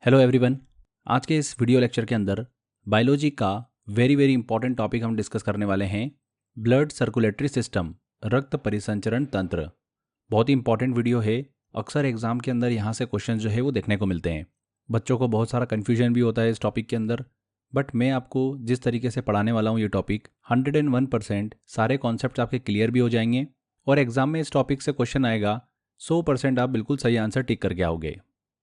Hello everyone. आज के इस वीडियो लेक्चर के अंदर बायोलॉजी का वेरी इंपॉर्टेंट टॉपिक हम डिस्कस करने वाले हैं, ब्लड सर्कुलेटरी सिस्टम, रक्त परिसंचरण तंत्र। बहुत ही इंपॉर्टेंट वीडियो है। अक्सर एग्जाम के अंदर यहाँ से क्वेश्चन जो है वो देखने को मिलते हैं। बच्चों को बहुत सारा कन्फ्यूजन भी होता है इस टॉपिक के अंदर, बट मैं आपको जिस तरीके से पढ़ाने वाला हूँ ये टॉपिक 101% सारे कॉन्सेप्ट आपके क्लियर भी हो जाएंगे और एग्जाम में इस टॉपिक से क्वेश्चन आएगा 100% आप बिल्कुल सही आंसर टिक करके आओगे।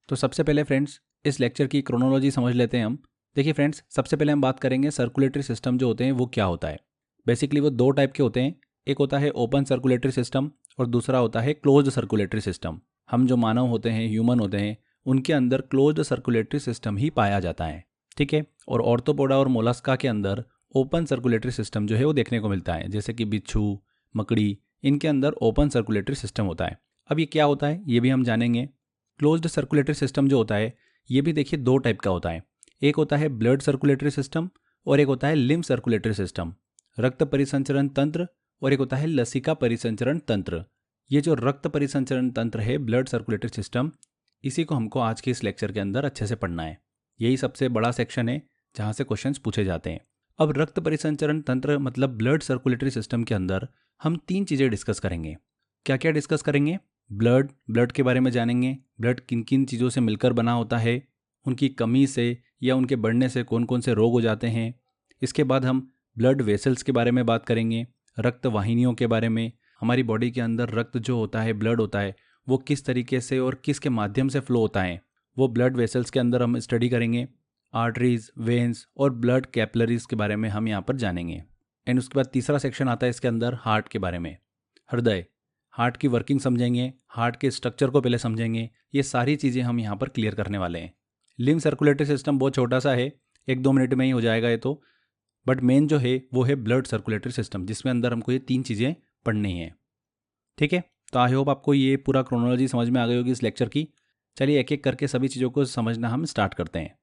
तो सबसे पहले फ्रेंड्स इस लेक्चर की क्रोनोलॉजी समझ लेते हैं हम। देखिए फ्रेंड्स, सबसे पहले हम बात करेंगे सर्कुलेटरी सिस्टम जो होते हैं वो क्या होता है। बेसिकली वो दो टाइप के होते हैं, एक होता है ओपन सर्कुलेटरी सिस्टम और दूसरा होता है क्लोज्ड सर्कुलेटरी सिस्टम। हम जो मानव होते हैं, ह्यूमन होते हैं, उनके अंदर क्लोज्ड सर्कुलेटरी सिस्टम ही पाया जाता है, ठीक है। और ऑर्थोपोडा और मोलस्का के अंदर ओपन सर्कुलेटरी सिस्टम जो है वो देखने को मिलता है, जैसे कि बिच्छू, मकड़ी, इनके अंदर ओपन सर्कुलेटरी सिस्टम होता है। अब ये क्या होता है ये भी हम जानेंगे। क्लोज्ड सर्कुलेटरी सिस्टम जो होता है ये भी देखिए दो टाइप का होता है, एक होता है ब्लड सर्कुलेटरी सिस्टम और एक होता है लिम्फ सर्कुलेटरी सिस्टम, रक्त परिसंचरण तंत्र, और एक होता है लसिका परिसंचरण तंत्र। ये जो रक्त परिसंचरण तंत्र है, ब्लड सर्कुलेटरी सिस्टम, इसी को हमको आज के इस लेक्चर के अंदर अच्छे से पढ़ना है। यही सबसे बड़ा सेक्शन है जहाँ से क्वेश्चंस पूछे जाते हैं। अब रक्त परिसंचरण तंत्र मतलब ब्लड सर्कुलेटरी सिस्टम के अंदर हम तीन चीज़ें डिस्कस करेंगे। क्या क्या डिस्कस करेंगे? ब्लड के बारे में जानेंगे, ब्लड किन किन चीज़ों से मिलकर बना होता है, उनकी कमी से या उनके बढ़ने से कौन कौन से रोग हो जाते हैं। इसके बाद हम ब्लड वेसल्स के बारे में बात करेंगे, रक्त वाहिनियों के बारे में, हमारी बॉडी के अंदर रक्त जो होता है, ब्लड होता है, वो किस तरीके से और किसके माध्यम से फ्लो होता है, वो ब्लड वेसल्स के अंदर हम स्टडी करेंगे। आर्टरीज, वेन्स और ब्लड कैपिलरीज के बारे में हम यहाँ पर जानेंगे। एंड उसके बाद तीसरा सेक्शन आता है इसके अंदर हार्ट के बारे में, हृदय, हार्ट की वर्किंग समझेंगे, हार्ट के स्ट्रक्चर को पहले समझेंगे। ये सारी चीज़ें हम यहाँ पर क्लियर करने वाले हैं। लिम्फ सर्कुलेटरी सिस्टम बहुत छोटा सा है, 1-2 मिनट में ही हो जाएगा ये तो, बट मेन जो है वो है ब्लड सर्कुलेटरी सिस्टम, जिसमें अंदर हमको ये तीन चीज़ें पढ़नी है, ठीक है। तो आई होप आपको ये पूरा क्रोनोलॉजी समझ में आ गई होगी इस लेक्चर की। चलिए एक एक करके सभी चीज़ों को समझना हम स्टार्ट करते हैं।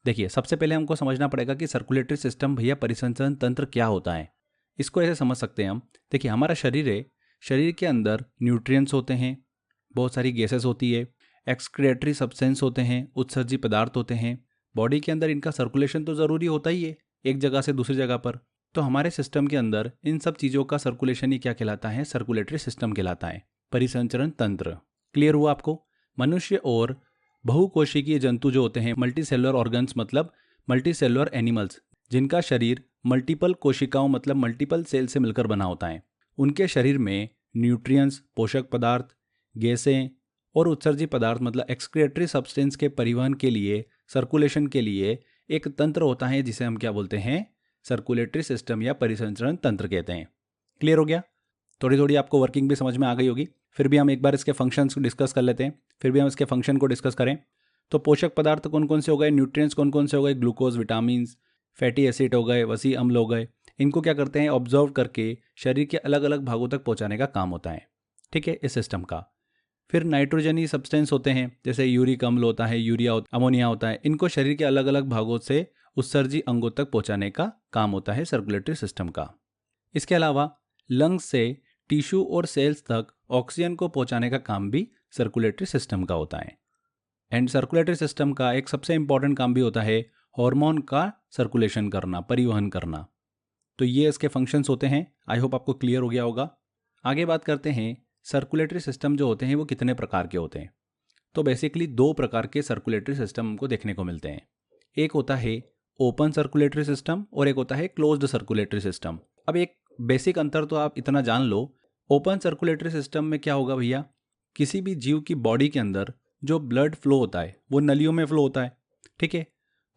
देखिए सबसे पहले हमको समझना पड़ेगा कि सर्कुलेटरी सिस्टम भैया परिसंचरण तंत्र क्या होता है। इसको ऐसे समझ सकते हैं हम। देखिए हमारा शरीर है, शरीर के अंदर न्यूट्रिएंट्स होते हैं, बहुत सारी गैसेस होती है, एक्सक्रीटरी सब्सटेंस होते हैं, उत्सर्जी पदार्थ होते हैं। बॉडी के अंदर इनका सर्कुलेशन तो ज़रूरी होता ही है एक जगह से दूसरी जगह पर। तो हमारे सिस्टम के अंदर इन सब चीज़ों का सर्कुलेशन ही क्या कहलाता है? सर्कुलेटरी सिस्टम कहलाता है, परिसंचरण तंत्र। क्लियर हुआ आपको? मनुष्य और बहुकोशिकीय जंतु जो होते हैं, मल्टी सेलुलर ऑर्गन्स मतलब मल्टी सेलुलर एनिमल्स, जिनका शरीर मल्टीपल कोशिकाओं मतलब मल्टीपल सेल से मिलकर बना होता है, उनके शरीर में न्यूट्रिएंट्स, पोषक पदार्थ, गैसें और उत्सर्जी पदार्थ मतलब एक्सक्रीटरी सब्सटेंस के परिवहन के लिए, सर्कुलेशन के लिए एक तंत्र होता है जिसे हम क्या बोलते हैं? सर्कुलेटरी सिस्टम या परिसंचरण तंत्र कहते हैं। क्लियर हो गया? थोड़ी थोड़ी आपको वर्किंग भी समझ में आ गई होगी। फिर भी हम एक बार इसके फंक्शंस को डिस्कस कर लेते हैं। फिर भी हम इसके फंक्शन को डिस्कस करें तो पोषक पदार्थ कौन कौन से हो गए, न्यूट्रिएंट्स कौन कौन से हो गए, ग्लूकोज, विटामिन, फैटी एसिड हो गए, वसी अम्ल हो गए। इनको क्या करते हैं? ऑब्जर्व करके शरीर के अलग अलग भागों तक पहुंचाने का काम होता है, ठीक है, इस सिस्टम का। फिर नाइट्रोजनी सब्सटेंस होते हैं, जैसे यूरिक अम्ल होता है, यूरिया, अमोनिया होता है। इनको शरीर के अलग अलग भागों से उत्सर्जी अंगों तक पहुंचाने का काम होता है सर्कुलेटरी सिस्टम का। इसके अलावा लंग्स से टिश्यू और सेल्स तक ऑक्सीजन को पहुंचाने का काम भी सर्कुलेटरी सिस्टम का होता है। एंड सर्कुलेटरी सिस्टम का एक सबसे इंपॉर्टेंट काम भी होता है हार्मोन का सर्कुलेशन करना, परिवहन करना। तो ये इसके फंक्शंस होते हैं। आई होप आपको क्लियर हो गया होगा। आगे बात करते हैं सर्कुलेटरी सिस्टम जो होते हैं वो कितने प्रकार के होते हैं। तो बेसिकली दो प्रकार के सर्कुलेटरी सिस्टम हमको देखने को मिलते हैं। एक होता है ओपन सर्कुलेटरी सिस्टम और एक होता है क्लोज्ड सर्कुलेटरी सिस्टम। अब एक बेसिक अंतर तो आप इतना जान लो, ओपन सर्कुलेटरी सिस्टम में क्या होगा भैया, किसी भी जीव की बॉडी के अंदर जो ब्लड फ्लो होता है वो नलियों में फ्लो होता है, ठीक है।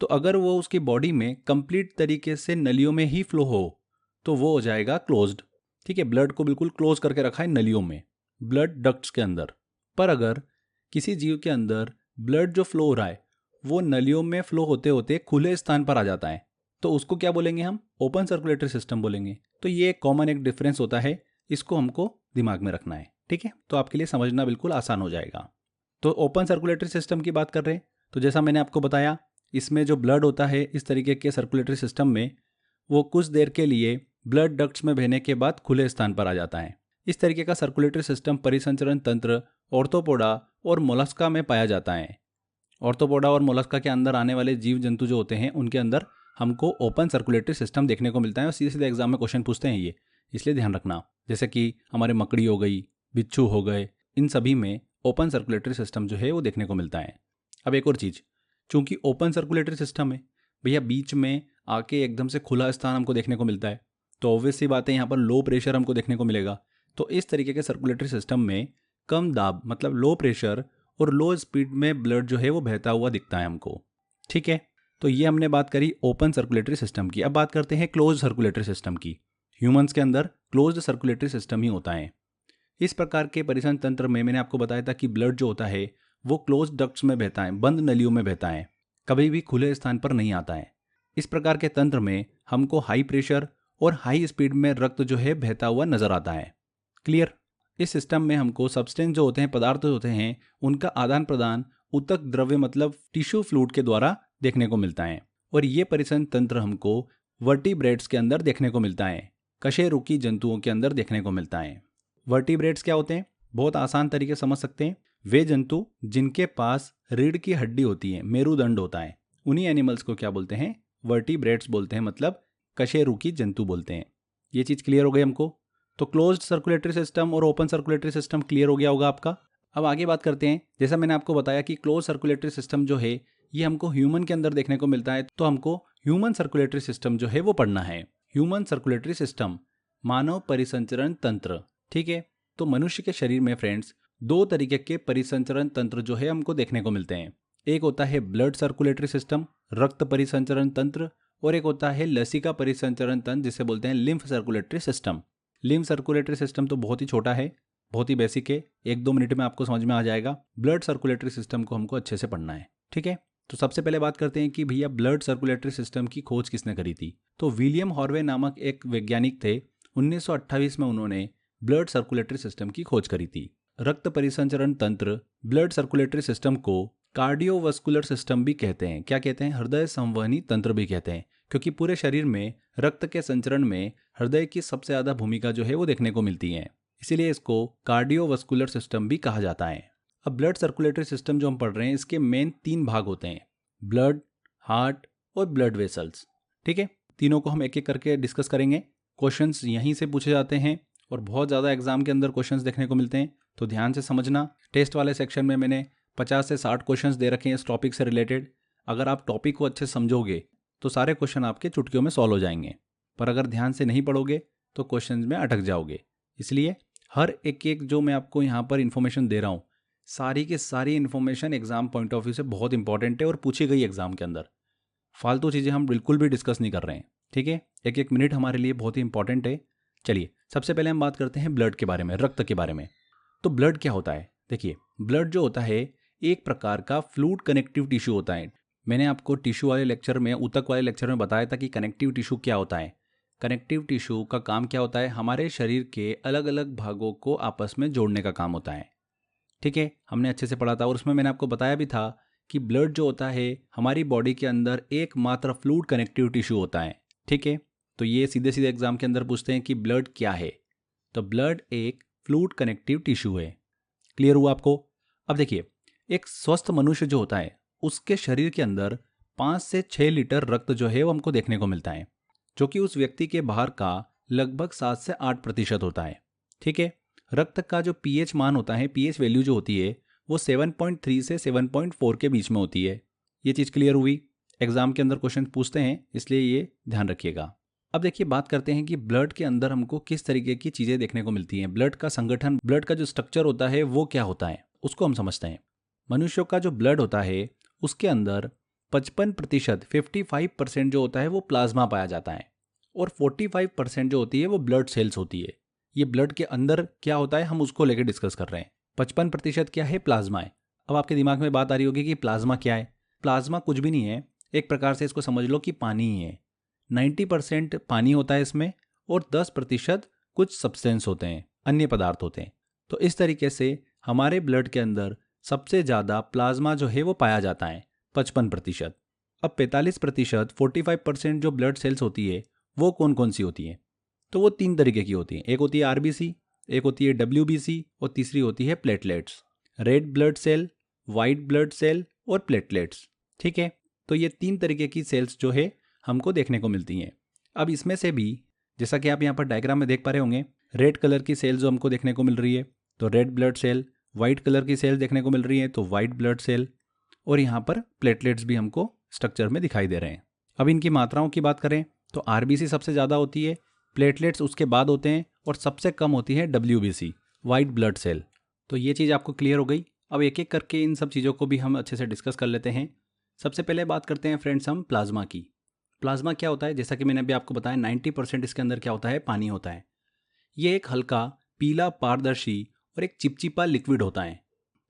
तो अगर वो उसकी बॉडी में कंप्लीट तरीके से नलियों में ही फ्लो हो तो वो हो जाएगा क्लोज्ड, ठीक है। ब्लड को बिल्कुल क्लोज करके रखा है नलियों में, ब्लड डक्ट्स के अंदर। पर अगर किसी जीव के अंदर ब्लड जो फ्लो हो रहा है वो नलियों में फ्लो होते होते खुले स्थान पर आ जाता है तो उसको क्या बोलेंगे हम? ओपन सर्कुलेटरी सिस्टम बोलेंगे। तो ये कॉमन एक डिफरेंस होता है, इसको हमको दिमाग में रखना है, ठीक है। तो आपके लिए समझना बिल्कुल आसान हो जाएगा। तो ओपन सर्कुलेटरी सिस्टम की बात कर रहे हैं तो जैसा मैंने आपको बताया, इसमें जो ब्लड होता है इस तरीके के सर्कुलेटरी सिस्टम में, वो कुछ देर के लिए ब्लड डक्ट्स में बहने के बाद खुले स्थान पर आ जाता है। इस तरीके का सर्कुलेटरी सिस्टम परिसंचरण तंत्र ऑर्थोपोडा और मोलस्का में पाया जाता है। ऑर्थोपोडा और मोलस्का के अंदर आने वाले जीव जंतु जो होते हैं उनके अंदर हमको ओपन सर्कुलेटरी सिस्टम देखने को मिलता है और सीधे सीधे एग्जाम में क्वेश्चन पूछते हैं ये, इसलिए ध्यान रखना। जैसे कि हमारे मकड़ी हो गई, बिच्छू हो गए, इन सभी में ओपन सर्कुलेटरी सिस्टम जो है वो देखने को मिलता है। अब एक और चीज़, चूंकि ओपन सर्कुलेटरी सिस्टम है भैया, बीच में आके एकदम से खुला स्थान हमको देखने को मिलता है, तो ऑब्वियस सी बात है यहाँ पर लो प्रेशर हमको देखने को मिलेगा। तो इस तरीके के सर्कुलेटरी सिस्टम में कम दाब मतलब लो प्रेशर और लो स्पीड में ब्लड जो है वो बहता हुआ दिखता है हमको। ठीक है, तो ये हमने बात करी ओपन सर्कुलेटरी सिस्टम की। अब बात करते हैं क्लोज सर्कुलेटरी सिस्टम की। ह्यूमंस के अंदर क्लोज्ड सर्कुलेटरी सिस्टम ही होता है। इस प्रकार के परिसंचरण तंत्र में मैंने आपको बताया था कि ब्लड जो होता है वो क्लोज डक्ट्स में बहता है, बंद नलियों में बहता है, कभी भी खुले स्थान पर नहीं आता है। इस प्रकार के तंत्र में हमको हाई प्रेशर और हाई स्पीड में रक्त जो है बहता हुआ नजर आता है। क्लियर? इस सिस्टम में हमको सब्सटेंस जो होते हैं, पदार्थ जो होते हैं, उनका आदान प्रदान ऊतक द्रव्य मतलब टिश्यू फ्लूइड के द्वारा देखने को मिलता है। और ये परिसंचरण तंत्र हमको वर्टिब्रेट्स के अंदर देखने को मिलता है, कशेरुकी जंतुओं के अंदर देखने को मिलता है। वर्टिब्रेट्स क्या होते हैं? बहुत आसान तरीके से समझ सकते हैं। वे जंतु जिनके पास रीढ़ की हड्डी होती है, मेरुदंड होता है, उन्हीं एनिमल्स को क्या बोलते हैं? वर्टिब्रेट्स बोलते हैं, मतलब कशेरुकी जंतु बोलते हैं। ये चीज़ क्लियर हो गई हमको? तो क्लोज्ड सर्कुलेटरी सिस्टम और ओपन सर्कुलेटरी सिस्टम क्लियर हो गया होगा आपका। अब आगे बात करते हैं। जैसा मैंने आपको बताया कि क्लोज सर्कुलेटरी सिस्टम जो है ये हमको ह्यूमन के अंदर देखने को मिलता है, तो हमको ह्यूमन सर्कुलेटरी सिस्टम जो है वो पढ़ना है। ह्यूमन सर्कुलेटरी सिस्टम, मानव परिसंचरण तंत्र। ठीक है, तो मनुष्य के शरीर में फ्रेंड्स दो तरीके के परिसंचरण तंत्र जो है हमको देखने को मिलते हैं। एक होता है ब्लड सर्कुलेटरी सिस्टम, रक्त परिसंचरण तंत्र, और एक होता है लसिका परिसंचरण तंत्र जिसे बोलते हैं lymph circulatory system. Lymph circulatory system तो बहुत ही छोटा है, बहुत ही बेसिक है, 1-2 मिनट में आपको समझ में आ जाएगा। ब्लड सर्कुलेटरी सिस्टम को हमको अच्छे से पढ़ना है। ठीक है, तो सबसे पहले बात करते हैं कि भैया ब्लड सर्कुलेटरी सिस्टम की खोज किसने करी थी। तो विलियम हॉर्वे नामक एक वैज्ञानिक थे, 1928 में उन्होंने ब्लड सर्कुलेटरी सिस्टम की खोज करी थी। रक्त परिसंचरण तंत्र ब्लड सर्कुलेटरी सिस्टम को कार्डियोवास्कुलर सिस्टम भी कहते हैं। क्या कहते हैं? हृदय संवहनी तंत्र भी कहते हैं, क्योंकि पूरे शरीर में रक्त के संचरण में हृदय की सबसे ज्यादा भूमिका जो है वो देखने को मिलती है, इसीलिए इसको कार्डियोवास्कुलर सिस्टम भी कहा जाता है। अब ब्लड सर्कुलेटरी सिस्टम जो हम पढ़ रहे हैं इसके मेन 3 भाग होते हैं, ब्लड, हार्ट और ब्लड वेसल्स। ठीक है, तीनों को हम एक एक करके डिस्कस करेंगे। क्वेश्चंस यहीं से पूछे जाते हैं और बहुत ज़्यादा एग्जाम के अंदर क्वेश्चंस देखने को मिलते हैं, तो ध्यान से समझना। टेस्ट वाले सेक्शन में मैंने 50 से 60 क्वेश्चंस दे रखे हैं इस टॉपिक से रिलेटेड। अगर आप टॉपिक को अच्छे से समझोगे तो सारे क्वेश्चन आपके चुटकियों में सॉल्व हो जाएंगे, पर अगर ध्यान से नहीं पढ़ोगे तो क्वेश्चंस में अटक जाओगे। इसलिए हर एक जो मैं आपको यहाँ पर इन्फॉर्मेशन दे रहा हूँ, सारी की सारी information exam point of view से बहुत इंपॉर्टेंट है और पूछी गई एग्जाम के अंदर। फालतू चीज़ें हम बिल्कुल भी डिस्कस नहीं कर रहे हैं। ठीक है, एक मिनट हमारे लिए बहुत ही इंपॉर्टेंट है। चलिए सबसे पहले हम बात करते हैं ब्लड के बारे में, रक्त के बारे में। तो ब्लड क्या होता है? देखिए, ब्लड जो होता है एक प्रकार का फ्लूइड कनेक्टिव टिश्यू होता है। मैंने आपको टिश्यू वाले लेक्चर में, ऊतक वाले लेक्चर में बताया था कि कनेक्टिव टिश्यू क्या होता है। कनेक्टिव टिश्यू का काम क्या होता है? हमारे शरीर के अलग अलग भागों को आपस में जोड़ने का काम होता है। ठीक है, हमने अच्छे से पढ़ा था और उसमें मैंने आपको बताया भी था कि ब्लड जो होता है हमारी बॉडी के अंदर एकमात्र फ्लूइड कनेक्टिव टिश्यू होता है। ठीक है, तो ये सीधे सीधे एग्जाम के अंदर पूछते हैं कि ब्लड क्या है, तो ब्लड एक फ्लूइड कनेक्टिव टिश्यू है। क्लियर हुआ आपको? अब देखिए, एक स्वस्थ मनुष्य जो होता है उसके शरीर के अंदर 5 से 6 लीटर रक्त जो है वो हमको देखने को मिलता है, जो कि उस व्यक्ति के बाहर का लगभग 7 से 8% होता है। ठीक है, रक्त का जो पीएच मान होता है, पीएच वैल्यू जो होती है वो 7.3 से 7.4 के बीच में होती है। ये चीज़ क्लियर हुई? एग्जाम के अंदर क्वेश्चन पूछते हैं, इसलिए ये ध्यान रखिएगा। अब देखिए, बात करते हैं कि ब्लड के अंदर हमको किस तरीके की चीज़ें देखने को मिलती हैं। ब्लड का संगठन, ब्लड का जो स्ट्रक्चर होता है वो क्या होता है, उसको हम समझते हैं। मनुष्यों का जो ब्लड होता है उसके अंदर 55%, 55% जो होता है वो प्लाज्मा पाया जाता है, और 45% जो होती है वो ब्लड सेल्स होती है। ये ब्लड के अंदर क्या होता है हम उसको लेकर डिस्कस कर रहे हैं। 55% क्या है? प्लाज्मा है। अब आपके दिमाग में बात आ रही होगी कि प्लाज्मा क्या है। प्लाज्मा कुछ भी नहीं है, एक प्रकार से इसको समझ लो कि पानी ही है। 90% पानी होता है इसमें और 10% कुछ सब्सटेंस होते हैं, अन्य पदार्थ होते हैं। तो इस तरीके से हमारे ब्लड के अंदर सबसे ज़्यादा प्लाज्मा जो है वो पाया जाता है, 55%। अब 45%, 45% जो ब्लड सेल्स होती है वो कौन कौन सी होती है? तो वो 3 तरीके की होती हैं। एक होती है आरबीसी, एक होती है डब्ल्यूबीसी और तीसरी होती है platelets. Red blood cell, white blood cell और प्लेटलेट्स। ठीक है, तो ये 3 तरीके की सेल्स जो है हमको देखने को मिलती हैं। अब इसमें से भी जैसा कि आप यहाँ पर डायग्राम में देख पा रहे होंगे, रेड कलर की सेल जो हमको देखने को मिल रही है तो red blood cell, white colour की सेल देखने को मिल रही है तो वाइट ब्लड सेल, और यहाँ पर प्लेटलेट्स भी हमको स्ट्रक्चर में दिखाई दे रहे हैं। अब इनकी मात्राओं की बात करें तो आरबीसी सबसे ज़्यादा होती है, प्लेटलेट्स उसके बाद होते हैं, और सबसे कम होती है डब्ल्यूबीसी, वाइट ब्लड सेल। तो ये चीज़ आपको क्लियर हो गई। अब एक एक करके इन सब चीज़ों को भी हम अच्छे से डिस्कस कर लेते हैं। सबसे पहले बात करते हैं फ्रेंड्स हम प्लाज्मा की। प्लाज्मा क्या होता है? जैसा कि मैंने अभी आपको बताया 90% इसके अंदर क्या होता है? पानी होता है। ये एक हल्का पीला पारदर्शी और एक चिपचिपा लिक्विड होता है।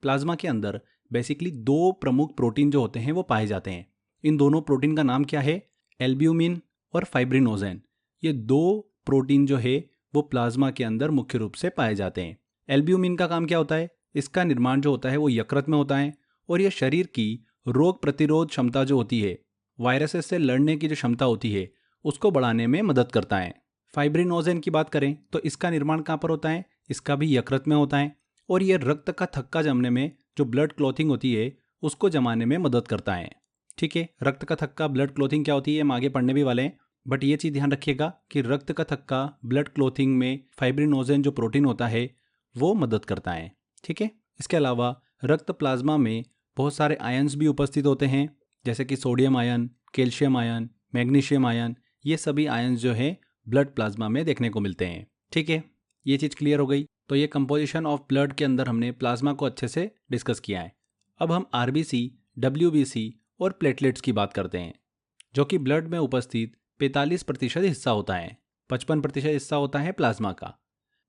प्लाज्मा के अंदर बेसिकली 2 प्रमुख प्रोटीन जो होते हैं वो पाए जाते हैं। इन दोनों प्रोटीन का नाम क्या है? एल्ब्यूमिन और फाइब्रिनोजेन। ये 2 प्रोटीन जो है वो प्लाज्मा के अंदर मुख्य रूप से पाए जाते हैं। एल्ब्यूमिन का काम क्या होता है? इसका निर्माण जो होता है वो यकृत में होता है, और ये शरीर की रोग प्रतिरोध क्षमता जो होती है, वायरसेस से लड़ने की जो क्षमता होती है, उसको बढ़ाने में मदद करता है। फाइब्रिनोजेन की बात करें तो इसका निर्माण कहाँ पर होता है? इसका भी यकृत में होता है, और ये रक्त का थक्का जमने में, जो ब्लड क्लॉथिंग होती है, उसको जमाने में मदद करता है। ठीक है, रक्त का थक्का, ब्लड क्लॉथिंग क्या होती है हम आगे पढ़ने भी वाले हैं, बट ये चीज़ ध्यान रखिएगा कि रक्त का थक्का, ब्लड क्लॉथिंग में फाइब्रिनोजेन जो प्रोटीन होता है वो मदद करता है। ठीक है, इसके अलावा रक्त प्लाज्मा में बहुत सारे आयन्स भी उपस्थित होते हैं, जैसे कि sodium ion, calcium ion, magnesium ion. ये सभी आयन्स जो है ब्लड प्लाज्मा में देखने को मिलते हैं। ठीक है, ये चीज़ क्लियर हो गई। तो ये कंपोजिशन ऑफ ब्लड के अंदर हमने प्लाज्मा को अच्छे से डिस्कस किया है। अब हम आरबीसी, डब्ल्यूबीसी और प्लेटलेट्स की बात करते हैं, जो कि ब्लड में उपस्थित 45% हिस्सा होता है। 55% हिस्सा होता है प्लाज्मा का।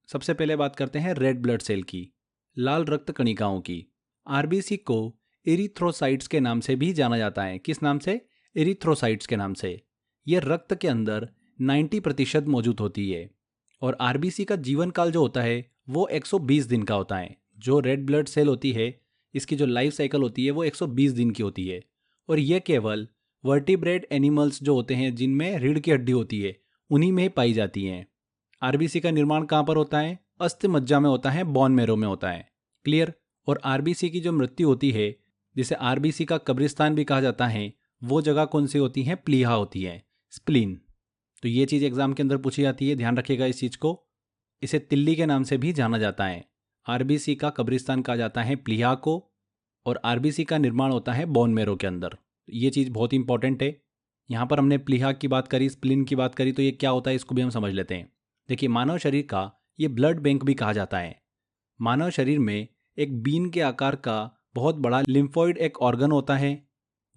सबसे पहले बात करते हैं रेड ब्लड सेल की, लाल रक्त कणिकाओं की। आरबीसी को एरिथ्रोसाइट्स के नाम से भी जाना जाता है। किस नाम से? एरिथ्रोसाइट्स के नाम से। यह रक्त के अंदर 90% मौजूद होती है, और आरबीसी का जीवन काल जो होता है वो 120 दिन का होता है। जो रेड ब्लड सेल होती है, इसकी जो लाइफ साइकिल होती है वो 120 दिन की होती है, और ये केवल वर्टिब्रेट एनिमल्स जो होते हैं जिनमें रीढ़ की हड्डी होती है, उन्हीं में पाई जाती हैं। आरबीसी का निर्माण कहाँ पर होता है? अस्थि मज्जा में होता है, बोन मैरो में होता है। क्लियर? और आरबीसी की जो मृत्यु होती है, जिसे आरबीसी का कब्रिस्तान भी कहा जाता है, वो जगह कौन सी होती है? प्लीहा होती है, स्प्लीन। तो ये चीज़ एग्जाम के अंदर पूछी जाती है, ध्यान रखिएगा इस चीज़ को। इसे तिल्ली के नाम से भी जाना जाता है। आरबीसी का कब्रिस्तान कहा जाता है प्लीहा को, और आरबीसी का निर्माण होता है बोन मैरो के अंदर। ये चीज़ बहुत इंपॉर्टेंट है। यहाँ पर हमने प्लीहा की बात करी, स्प्लीन की बात करी, तो ये क्या होता है इसको भी हम समझ लेते हैं। देखिए, मानव शरीर का ये ब्लड बैंक भी कहा जाता है। मानव शरीर में एक बीन के आकार का बहुत बड़ा लिम्फोइड एक ऑर्गन होता है,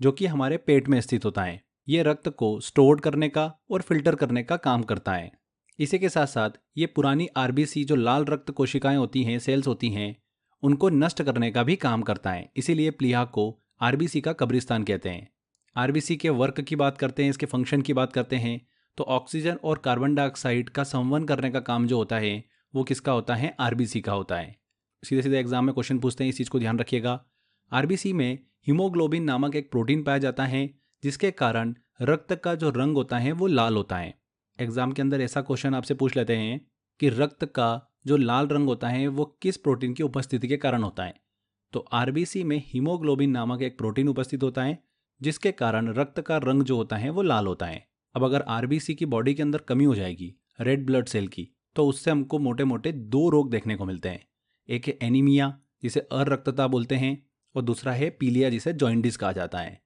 जो कि हमारे पेट में स्थित होता है। ये रक्त को स्टोर करने का और फिल्टर करने का काम करता है। इसी के साथ साथ ये पुरानी आरबीसी जो लाल रक्त कोशिकाएं होती हैं, सेल्स होती हैं, उनको नष्ट करने का भी काम करता है। इसीलिए प्लीहा को आरबीसी का कब्रिस्तान कहते हैं। आरबीसी के वर्क की बात करते हैं, इसके फंक्शन की बात करते हैं, तो ऑक्सीजन और कार्बन डाइऑक्साइड का संवहन करने का काम जो होता है वो किसका होता है? आरबीसी का होता है। सीधे सीधे एग्जाम में क्वेश्चन पूछते हैं, इस चीज़ को ध्यान रखिएगा। आरबीसी में हीमोग्लोबिन नामक एक प्रोटीन पाया जाता है, जिसके कारण रक्त का जो रंग होता है वो लाल होता है। एग्जाम के अंदर ऐसा क्वेश्चन आपसे पूछ लेते हैं कि रक्त का जो लाल रंग होता है वो किस प्रोटीन की उपस्थिति के कारण होता है? तो आरबीसी में हीमोग्लोबिन नामक एक प्रोटीन उपस्थित होता है, जिसके कारण रक्त का रंग जो होता है वो लाल होता है। अब अगर आरबीसी की बॉडी के अंदर कमी हो जाएगी रेड ब्लड सेल की, तो उससे हमको मोटे मोटे 2 रोग देखने को मिलते हैं। एक है एनीमिया, जिसे अरक्तता बोलते हैं, और दूसरा है पीलिया, जिसे जॉइंडिस कहा जाता है।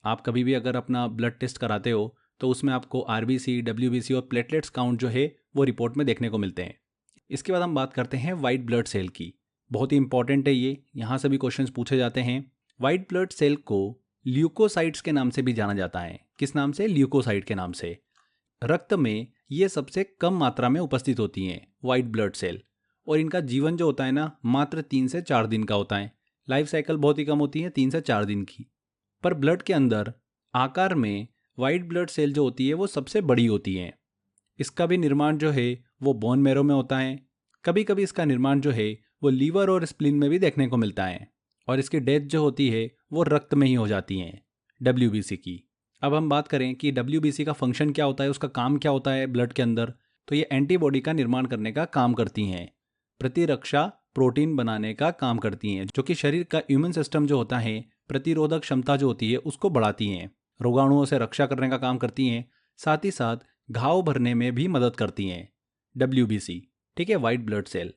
आप कभी भी अगर अपना ब्लड टेस्ट कराते हो तो उसमें आपको आरबीसी, डब्ल्यूबीसी और प्लेटलेट्स काउंट जो है वो रिपोर्ट में देखने को मिलते हैं। इसके बाद हम बात करते हैं वाइट ब्लड सेल की। बहुत ही इंपॉर्टेंट है ये, यहाँ से भी क्वेश्चंस पूछे जाते हैं। वाइट ब्लड सेल को ल्यूकोसाइट्स के नाम से भी जाना जाता है। किस नाम से? ल्यूकोसाइट के नाम से। रक्त में ये सबसे कम मात्रा में उपस्थित होती हैं वाइट ब्लड सेल, और इनका जीवन जो होता है ना, मात्र 3 से 4 दिन का होता है। लाइफ साइकिल बहुत ही कम होती है, 3 से 4 दिन की। पर ब्लड के अंदर आकार में वाइट ब्लड सेल जो होती है वो सबसे बड़ी होती है। इसका भी निर्माण जो है वो बोन मैरो में होता है। कभी कभी इसका निर्माण जो है वो लीवर और स्प्लीन में भी देखने को मिलता है, और इसकी डेथ जो होती है वो रक्त में ही हो जाती है, डब्ल्यूबीसी की। अब हम बात करें कि डब्ल्यूबीसी का फंक्शन क्या होता है, उसका काम क्या होता है ब्लड के अंदर, तो ये एंटीबॉडी का निर्माण करने का काम करती हैं, प्रतिरक्षा प्रोटीन बनाने का काम करती हैं, जो कि शरीर का इम्यून सिस्टम जो होता है प्रतिरोधक क्षमता जो होती है उसको बढ़ाती हैं, रोगाणुओं से रक्षा करने का काम करती हैं, साथ ही साथ घाव भरने में भी मदद करती हैं। WBC, ठीक है, वाइट ब्लड सेल।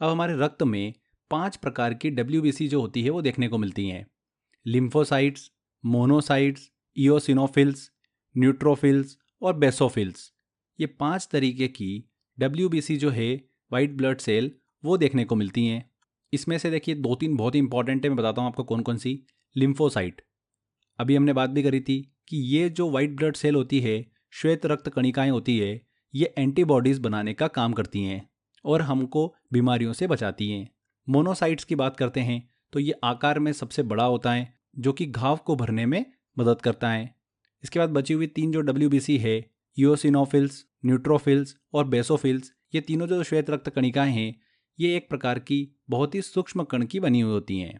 अब हमारे रक्त में 5 प्रकार की WBC जो होती है वो देखने को मिलती हैं। लिम्फोसाइट्स, मोनोसाइट्स, इओसिनोफिल्स, न्यूट्रोफिल्स और बेसोफिल्स। ये 5 तरीके की WBC जो है वाइट ब्लड सेल वो देखने को मिलती हैं। इसमें से देखिए 2-3 बहुत ही इंपॉर्टेंट है, मैं बताता हूँ आपको कौन कौन सी। लिम्फोसाइट, अभी हमने बात भी करी थी कि ये जो वाइट ब्लड सेल होती है, श्वेत रक्त कणिकाएं होती है, ये एंटीबॉडीज़ बनाने का काम करती हैं और हमको बीमारियों से बचाती हैं। मोनोसाइट्स की बात करते हैं तो ये आकार में सबसे बड़ा होता है, जो कि घाव को भरने में मदद करता है। इसके बाद बची हुई 3 जो WBC है, इओसिनोफिल्स, न्यूट्रोफिल्स और बेसोफिल्स, ये तीनों जो श्वेत रक्त कणिकाएं हैं, ये एक प्रकार की बहुत ही सूक्ष्म कण की बनी हुई होती हैं।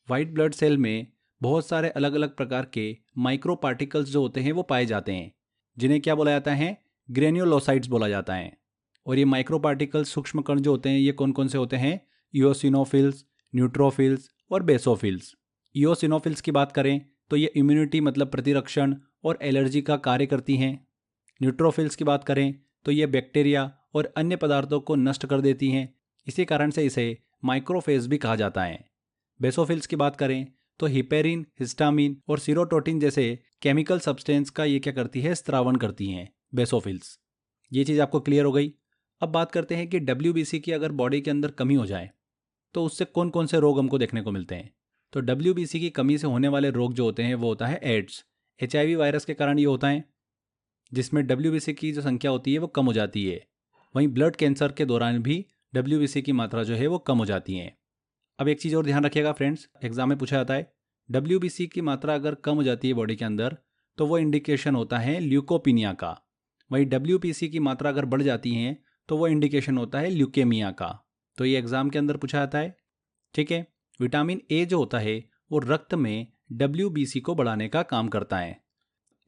वाइट ब्लड सेल में बहुत सारे अलग अलग प्रकार के माइक्रो पार्टिकल्स जो होते हैं वो पाए जाते हैं, जिन्हें क्या बोला जाता है, ग्रेन्युलोसाइट्स बोला जाता है। और ये माइक्रो पार्टिकल्स सूक्ष्म कण जो होते हैं ये कौन कौन से होते हैं, इओसिनोफिल्स, न्यूट्रोफिल्स और बेसोफिल्स। इओसिनोफिल्स की बात करें तो ये इम्यूनिटी मतलब प्रतिरक्षण और एलर्जी का कार्य करती हैं। न्यूट्रोफिल्स की बात करें तो ये बैक्टीरिया और अन्य पदार्थों को नष्ट कर देती हैं, इसी कारण से इसे माइक्रोफेज भी कहा जाता है। बेसोफिल्स की बात करें तो हिपेरिन, हिस्टामिन और सीरोटोनिन जैसे केमिकल सब्सटेंस का ये क्या करती है, स्त्रावण करती हैं बेसोफिल्स। ये चीज़ आपको क्लियर हो गई। अब बात करते हैं कि WBC की अगर बॉडी के अंदर कमी हो जाए तो उससे कौन कौन से रोग हमको देखने को मिलते हैं। तो WBC की कमी से होने वाले रोग जो होते हैं वो होता है एड्स। HIV वायरस के कारण ये होता है, जिसमें WBC की जो संख्या होती है वो कम हो जाती है। वहीं ब्लड कैंसर के दौरान भी WBC की मात्रा जो है वो कम हो जाती है। अब एक चीज़ और ध्यान रखिएगा फ्रेंड्स, एग्जाम में पूछा जाता है WBC की मात्रा अगर कम हो जाती है बॉडी के अंदर तो वो इंडिकेशन होता है ल्यूकोपीनिया का। वहीं WBC की मात्रा अगर बढ़ जाती है तो वो इंडिकेशन होता है ल्यूकेमिया का। तो ये एग्जाम के अंदर पूछा जाता है, ठीक है। विटामिन ए जो होता है वो रक्त में WBC को बढ़ाने का काम करता है,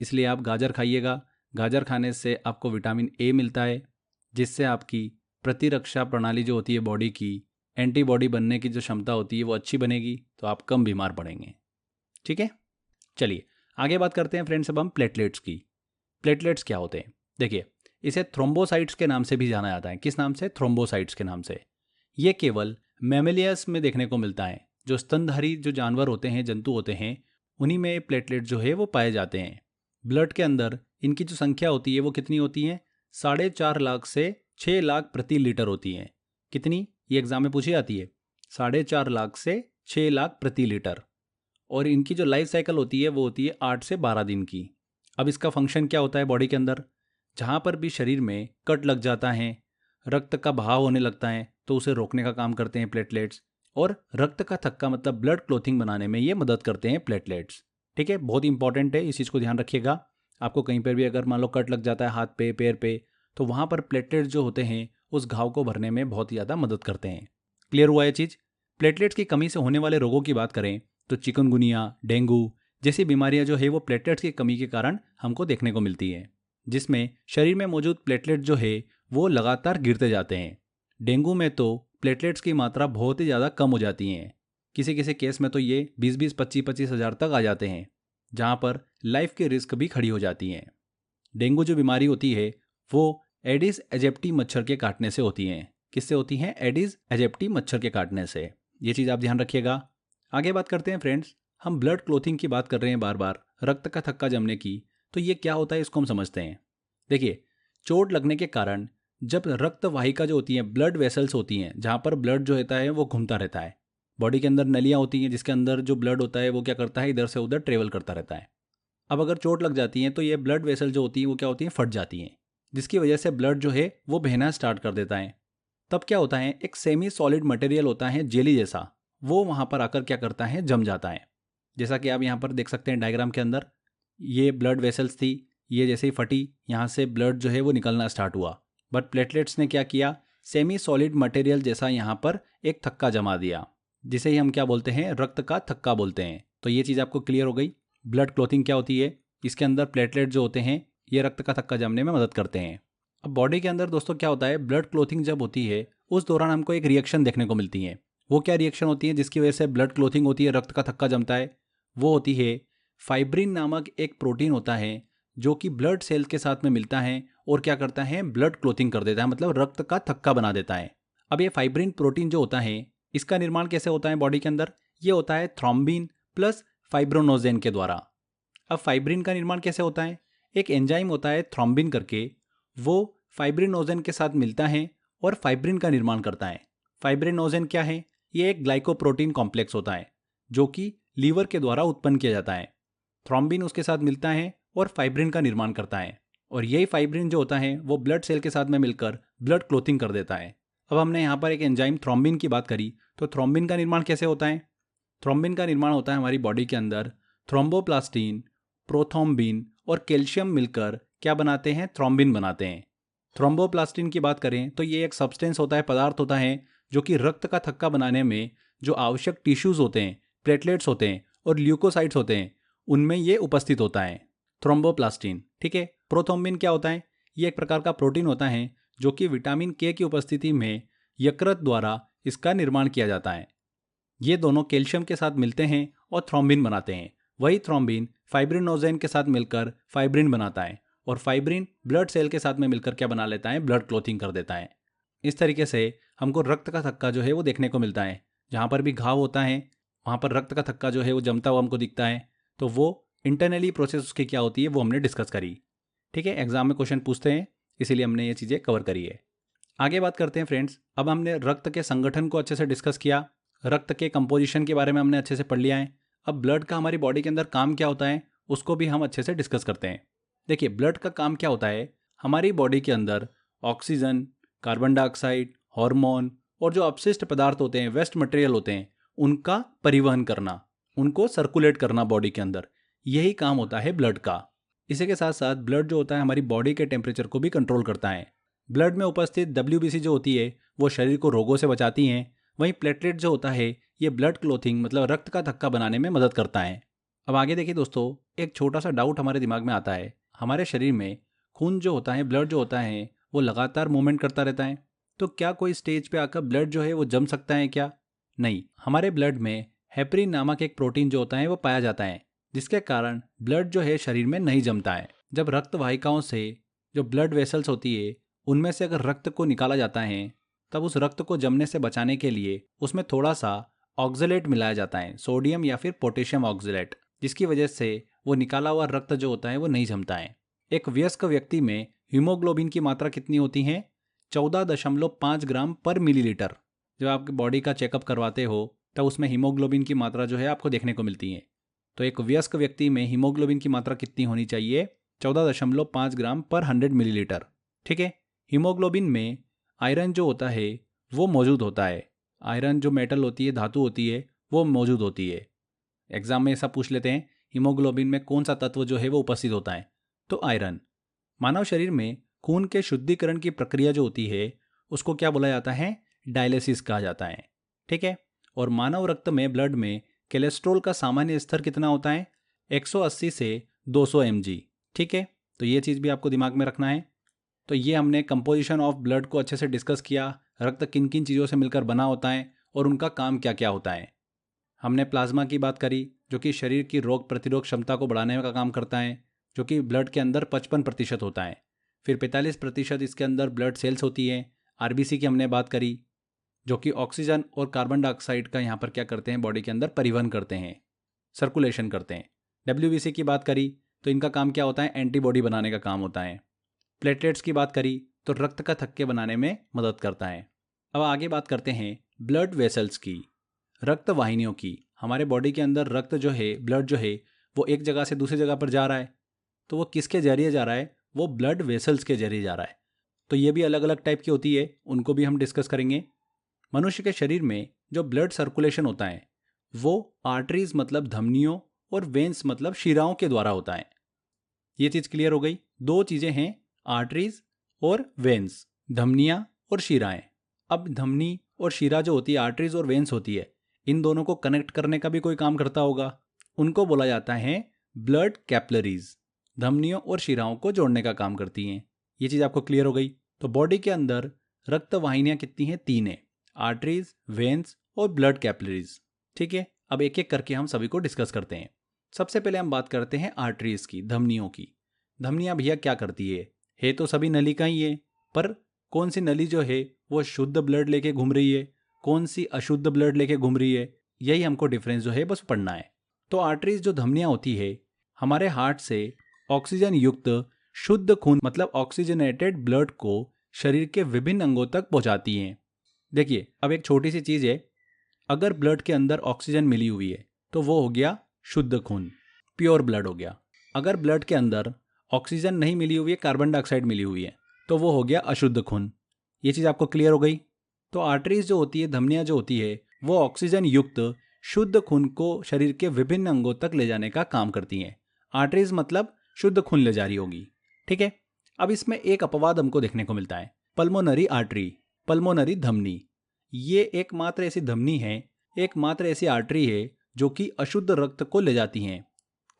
इसलिए आप गाजर खाइएगा। गाजर खाने से आपको विटामिन ए मिलता है, जिससे आपकी प्रतिरक्षा प्रणाली जो होती है बॉडी की, एंटीबॉडी बनने की जो क्षमता होती है वो अच्छी बनेगी, तो आप कम बीमार पड़ेंगे, ठीक है। चलिए आगे बात करते हैं फ्रेंड्स अब हम प्लेटलेट्स की। प्लेटलेट्स क्या होते हैं, देखिए इसे थ्रोम्बोसाइट्स के नाम से भी जाना जाता है। किस नाम से, थ्रोम्बोसाइट्स के नाम से। ये केवल मैमेलियस में देखने को मिलता है, जो स्तनधारी जो जानवर होते हैं, जंतु होते हैं, उन्हीं में प्लेटलेट जो है वो पाए जाते हैं। ब्लड के अंदर इनकी जो संख्या होती है वो कितनी होती है, 4.5 लाख से 6 लाख प्रति लीटर होती है। कितनी, ये एग्जाम में पूछी जाती है, 4.5 लाख से 6 लाख प्रति लीटर। और इनकी जो लाइफ साइकिल होती है वो होती है 8 से 12 दिन की। अब इसका फंक्शन क्या होता है बॉडी के अंदर, जहाँ पर भी शरीर में कट लग जाता है, रक्त का बहाव होने लगता है, तो उसे रोकने का काम करते हैं प्लेटलेट्स। और रक्त का थक्का मतलब ब्लड क्लॉथिंग बनाने में ये मदद करते हैं प्लेटलेट्स, ठीक है। बहुत इंपॉर्टेंट है, इस चीज़ को ध्यान रखिएगा। आपको कहीं पर भी अगर मान लो कट लग जाता है हाथ पे, पैर पे, तो वहाँ पर प्लेटलेट्स जो होते हैं उस घाव को भरने में बहुत ज़्यादा मदद करते हैं। क्लियर हुआ ये चीज़। प्लेटलेट्स की कमी से होने वाले रोगों की बात करें तो चिकनगुनिया, डेंगू जैसी बीमारियां जो है वो प्लेटलेट्स की कमी के कारण हमको देखने को मिलती है, जिसमें शरीर में मौजूद प्लेटलेट जो है वो लगातार गिरते जाते हैं। डेंगू में तो प्लेटलेट्स की मात्रा बहुत ही ज़्यादा कम हो जाती हैं, किसी किसी केस में तो ये 20-20, 25-25 हज़ार तक आ जाते हैं, जहाँ पर लाइफ के रिस्क भी खड़ी हो जाती हैं। डेंगू जो बीमारी होती है वो एडिस एजिप्टी मच्छर के काटने से होती हैं। किससे होती हैं, एडिस एजिप्टी मच्छर के काटने से। ये चीज़ आप ध्यान रखिएगा। आगे बात करते हैं फ्रेंड्स, हम ब्लड क्लॉथिंग की बात कर रहे हैं बार बार, रक्त का थक्का जमने की, तो ये क्या होता है इसको हम समझते हैं। देखिए चोट लगने के कारण जब रक्त वाहिका जो होती है, ब्लड वेसल्स होती हैं, जहाँ पर ब्लड जो होता है वो घूमता रहता है, बॉडी के अंदर नलियाँ होती हैं जिसके अंदर जो ब्लड होता है वो क्या करता है, इधर से उधर ट्रेवल करता रहता है। अब अगर चोट लग जाती है तो ये ब्लड वेसल जो होती हैं वो क्या होती हैं, फट जाती हैं, जिसकी वजह से ब्लड जो है वो बहना स्टार्ट कर देता है। तब क्या होता है, एक सेमी सॉलिड मटेरियल होता है जेली जैसा, वो वहाँ पर आकर क्या करता है, जम जाता है। जैसा कि आप यहाँ पर देख सकते हैं डायग्राम के अंदर, ये ब्लड वेसल्स थी, ये जैसे ही फटी यहाँ से ब्लड जो है वो निकलना स्टार्ट हुआ, बट प्लेटलेट्स ने क्या किया, सेमी सॉलिड मटेरियल जैसा यहाँ पर एक थक्का जमा दिया, जिसे ही हम क्या बोलते हैं, रक्त का थक्का बोलते हैं। तो ये चीज़ आपको क्लियर हो गई। ब्लड क्लॉथिंग क्या होती है, इसके अंदर प्लेटलेट जो होते हैं ये रक्त का थक्का जमने में मदद करते हैं। अब बॉडी के अंदर दोस्तों क्या होता है, ब्लड क्लॉथिंग जब होती है उस दौरान हमको एक रिएक्शन देखने को मिलती है। वो क्या रिएक्शन होती है जिसकी वजह से ब्लड क्लॉथिंग होती है, रक्त का थक्का जमता है, वो होती है फाइब्रिन नामक एक प्रोटीन होता है जो कि ब्लड सेल के साथ में मिलता है और क्या करता है, ब्लड क्लोथिंग कर देता है, मतलब रक्त का थक्का बना देता है। अब ये फाइब्रिन प्रोटीन जो होता है इसका निर्माण कैसे होता है बॉडी के अंदर, ये होता है थ्रोम्बिन प्लस फाइब्रोनोजेन के द्वारा। अब फाइब्रिन का निर्माण कैसे होता है, एक एंजाइम होता है थ्रोम्बिन करके, वो फाइब्रिनोजेन के साथ मिलता है और फाइब्रिन का निर्माण करता है। फाइब्रिनोजेन क्या है, ये एक ग्लाइकोप्रोटीन कॉम्प्लेक्स होता है जो कि लीवर के द्वारा उत्पन्न किया जाता है। थ्रोम्बिन उसके साथ मिलता है और फाइब्रिन का निर्माण करता है, और यही फाइब्रिन जो होता है वो ब्लड सेल के साथ में मिलकर ब्लड क्लोथिंग कर देता है। अब हमने यहाँ पर एक एंजाइम थ्रोम्बिन की बात करी, तो थ्रोम्बिन का निर्माण कैसे होता है, थ्रोम्बिन का निर्माण होता है हमारी बॉडी के अंदर थ्रोम्बोप्लास्टिन, प्रोथ्रोम्बिन और कैल्शियम मिलकर क्या बनाते हैं, थ्रोम्बिन बनाते हैं। थ्रोम्बोप्लास्टिन की बात करें तो ये एक सब्सटेंस होता है, पदार्थ होता है जो कि रक्त का थक्का बनाने में जो आवश्यक टिश्यूज होते हैं, प्लेटलेट्स होते हैं और ल्यूकोसाइट्स होते हैं, उनमें ये उपस्थित होता है थ्रोम्बोप्लास्टिन। ठीक है, प्रोथ्रोम्बिन क्या होता है, ये एक प्रकार का प्रोटीन होता है जो कि विटामिन के की उपस्थिति में यकृत द्वारा इसका निर्माण किया जाता है। ये दोनों कैल्शियम के साथ मिलते हैं और थ्रोम्बिन बनाते हैं। वही थ्रोम्बिन फाइब्रिनोजेन के साथ मिलकर फाइब्रिन बनाता है, और फाइब्रिन ब्लड सेल के साथ में मिलकर क्या बना लेता है, ब्लड क्लोथिंग कर देता है। इस तरीके से हमको रक्त का थक्का जो है वो देखने को मिलता है। जहाँ पर भी घाव होता है वहाँ पर रक्त का थक्का जो है वो जमता हुआ हमको दिखता है। तो वो इंटरनली प्रोसेस उसकी क्या होती है वो हमने डिस्कस करी। ठीक है, एग्जाम में क्वेश्चन पूछते हैं, इसीलिए हमने ये चीज़ें कवर करी है। आगे बात करते हैं फ्रेंड्स। अब हमने रक्त के संगठन को अच्छे से डिस्कस किया, रक्त के कंपोजिशन के बारे में हमने अच्छे से पढ़ लिया है। अब ब्लड का हमारी बॉडी के अंदर काम क्या होता है उसको भी हम अच्छे से डिस्कस करते हैं। देखिए, ब्लड का काम क्या होता है, हमारी बॉडी के अंदर ऑक्सीजन, कार्बन डाइऑक्साइड, हार्मोन और जो अपशिष्ट पदार्थ होते हैं, वेस्ट मटेरियल होते हैं, उनका परिवहन करना, उनको सर्कुलेट करना बॉडी के अंदर, यही काम होता है ब्लड का। इसी के साथ साथ ब्लड जो होता है हमारी बॉडी के टेम्परेचर को भी कंट्रोल करता है। ब्लड में उपस्थित WBC जो होती है वो शरीर को रोगों से बचाती हैं। वहीं प्लेटलेट जो होता है ये ब्लड क्लोथिंग मतलब रक्त का थक्का बनाने में मदद करता है। अब आगे देखिए दोस्तों, एक छोटा सा डाउट हमारे दिमाग में आता है, हमारे शरीर में खून जो होता है, ब्लड जो होता है वो लगातार मूवमेंट करता रहता है, तो क्या कोई स्टेज पे आकर ब्लड जो है वो जम सकता है क्या? नहीं, हमारे ब्लड में हेपरिन नामक एक प्रोटीन जो होता है वो पाया जाता है, जिसके कारण ब्लड जो है शरीर में नहीं जमता है। जब रक्त वाहिकाओं से जो ब्लड वेसल्स होती है उनमें से अगर रक्त को निकाला जाता है, तब उस रक्त को जमने से बचाने के लिए उसमें थोड़ा सा ऑक्जेलेट मिलाया जाता है, सोडियम या फिर पोटेशियम ऑक्जेलेट, जिसकी वजह से वो निकाला हुआ रक्त जो होता है वो नहीं जमता है। एक वयस्क व्यक्ति में हीमोग्लोबिन की मात्रा कितनी होती है? 14.5 ग्राम पर मिलीलीटर। जब आप बॉडी का चेकअप करवाते हो तब उसमें हीमोग्लोबिन की मात्रा जो है आपको देखने को मिलती है। तो एक वयस्क व्यक्ति में हीमोग्लोबिन की मात्रा कितनी होनी चाहिए? 14.5 ग्राम पर 100 मिलीलीटर। ठीक है, हीमोग्लोबिन में आयरन जो होता है वो मौजूद होता है। आयरन जो मेटल होती है, धातु होती है, वो मौजूद होती है। एग्जाम में ऐसा पूछ लेते हैं, हीमोग्लोबिन में कौन सा तत्व जो है वो उपस्थित होता है? तो आयरन। मानव शरीर में खून के शुद्धिकरण की प्रक्रिया जो होती है उसको क्या बोला जाता है? डायलिसिस कहा जाता है। ठीक है, और मानव रक्त में, ब्लड में कोलेस्ट्रॉल का सामान्य स्तर कितना होता है? 180 से 200 mg। ठीक है, तो ये चीज़ भी आपको दिमाग में रखना है। तो ये हमने कंपोजिशन ऑफ ब्लड को अच्छे से डिस्कस किया, रक्त किन किन चीज़ों से मिलकर बना होता है और उनका काम क्या क्या होता है। हमने प्लाज्मा की बात करी जो कि शरीर की रोग प्रतिरोध क्षमता को बढ़ाने का काम करता है, जो कि ब्लड के अंदर 55% होता है। फिर 45% इसके अंदर ब्लड सेल्स होती है। RBC की हमने बात करी जो कि ऑक्सीजन और कार्बन डाइऑक्साइड का यहाँ पर क्या करते हैं, बॉडी के अंदर परिवहन करते हैं, सर्कुलेशन करते हैं। WBC की बात करी तो इनका काम क्या होता है? एंटीबॉडी बनाने का काम होता है। प्लेटलेट्स की बात करी तो रक्त का थक्के बनाने में मदद करता है। अब आगे बात करते हैं ब्लड वेसल्स की, रक्त वाहिनियों की। हमारे बॉडी के अंदर रक्त जो है, ब्लड जो है वो एक जगह से दूसरी जगह पर जा रहा है, तो वो किसके जरिए जा रहा है? वो ब्लड वेसल्स के जरिए जा रहा है। तो ये भी अलग अलग टाइप की होती है, उनको भी हम डिस्कस करेंगे। मनुष्य के शरीर में जो ब्लड सर्कुलेशन होता है वो आर्टरीज मतलब धमनियों और वेन्स मतलब शिराओं के द्वारा होता है। ये चीज़ क्लियर हो गई। दो चीज़ें हैं, आर्टरीज और वेन्स, धमनियाँ और शिराएं। अब धमनी और शिरा जो होती है, आर्टरीज और वेन्स होती है, इन दोनों को कनेक्ट करने का भी कोई काम करता होगा, उनको बोला जाता है ब्लड कैपलरीज। धमनियों और शिराओं को जोड़ने का काम करती हैं। ये चीज़ आपको क्लियर हो गई। तो बॉडी के अंदर रक्त वाहिनियाँ कितनी हैं? 3 हैं, आर्टरीज, वेन्स और ब्लड कैपलरीज। ठीक है, अब एक एक करके हम सभी को डिस्कस करते हैं। सबसे पहले हम बात करते हैं आर्टरीज की, धमनियों की। धमनियाँ भैया क्या करती है तो सभी नली का ही है, पर कौन सी नली जो है वो शुद्ध ब्लड लेके घूम रही है, कौन सी अशुद्ध ब्लड लेके घूम रही है, यही हमको डिफरेंस जो है बस पढ़ना है। तो आर्टरीज जो धमनियाँ होती है हमारे हार्ट से ऑक्सीजन युक्त शुद्ध खून मतलब ऑक्सीजनेटेड ब्लड को शरीर के विभिन्न अंगों तक पहुंचाती हैं। देखिए अब एक छोटी सी चीज़ है, अगर ब्लड के अंदर ऑक्सीजन मिली हुई है तो वो हो गया शुद्ध खून, प्योर ब्लड हो गया। अगर ब्लड के अंदर ऑक्सीजन नहीं मिली हुई है, कार्बन डाइऑक्साइड मिली हुई है, तो वो हो गया अशुद्ध खून। ये चीज़ आपको क्लियर हो गई। तो आर्टरीज जो होती है, धमनियाँ जो होती है, वो ऑक्सीजन युक्त शुद्ध खून को शरीर के विभिन्न अंगों तक ले जाने का काम करती हैं। आर्टरीज मतलब शुद्ध खून ले जा रही होगी, ठीक है। अब इसमें एक अपवाद हमको देखने को मिलता है, पल्मोनरी आर्टरी, पल्मोनरी धमनी। ये एकमात्र ऐसी धमनी है, एकमात्र ऐसी आर्टरी है जो कि अशुद्ध रक्त को ले जाती हैं।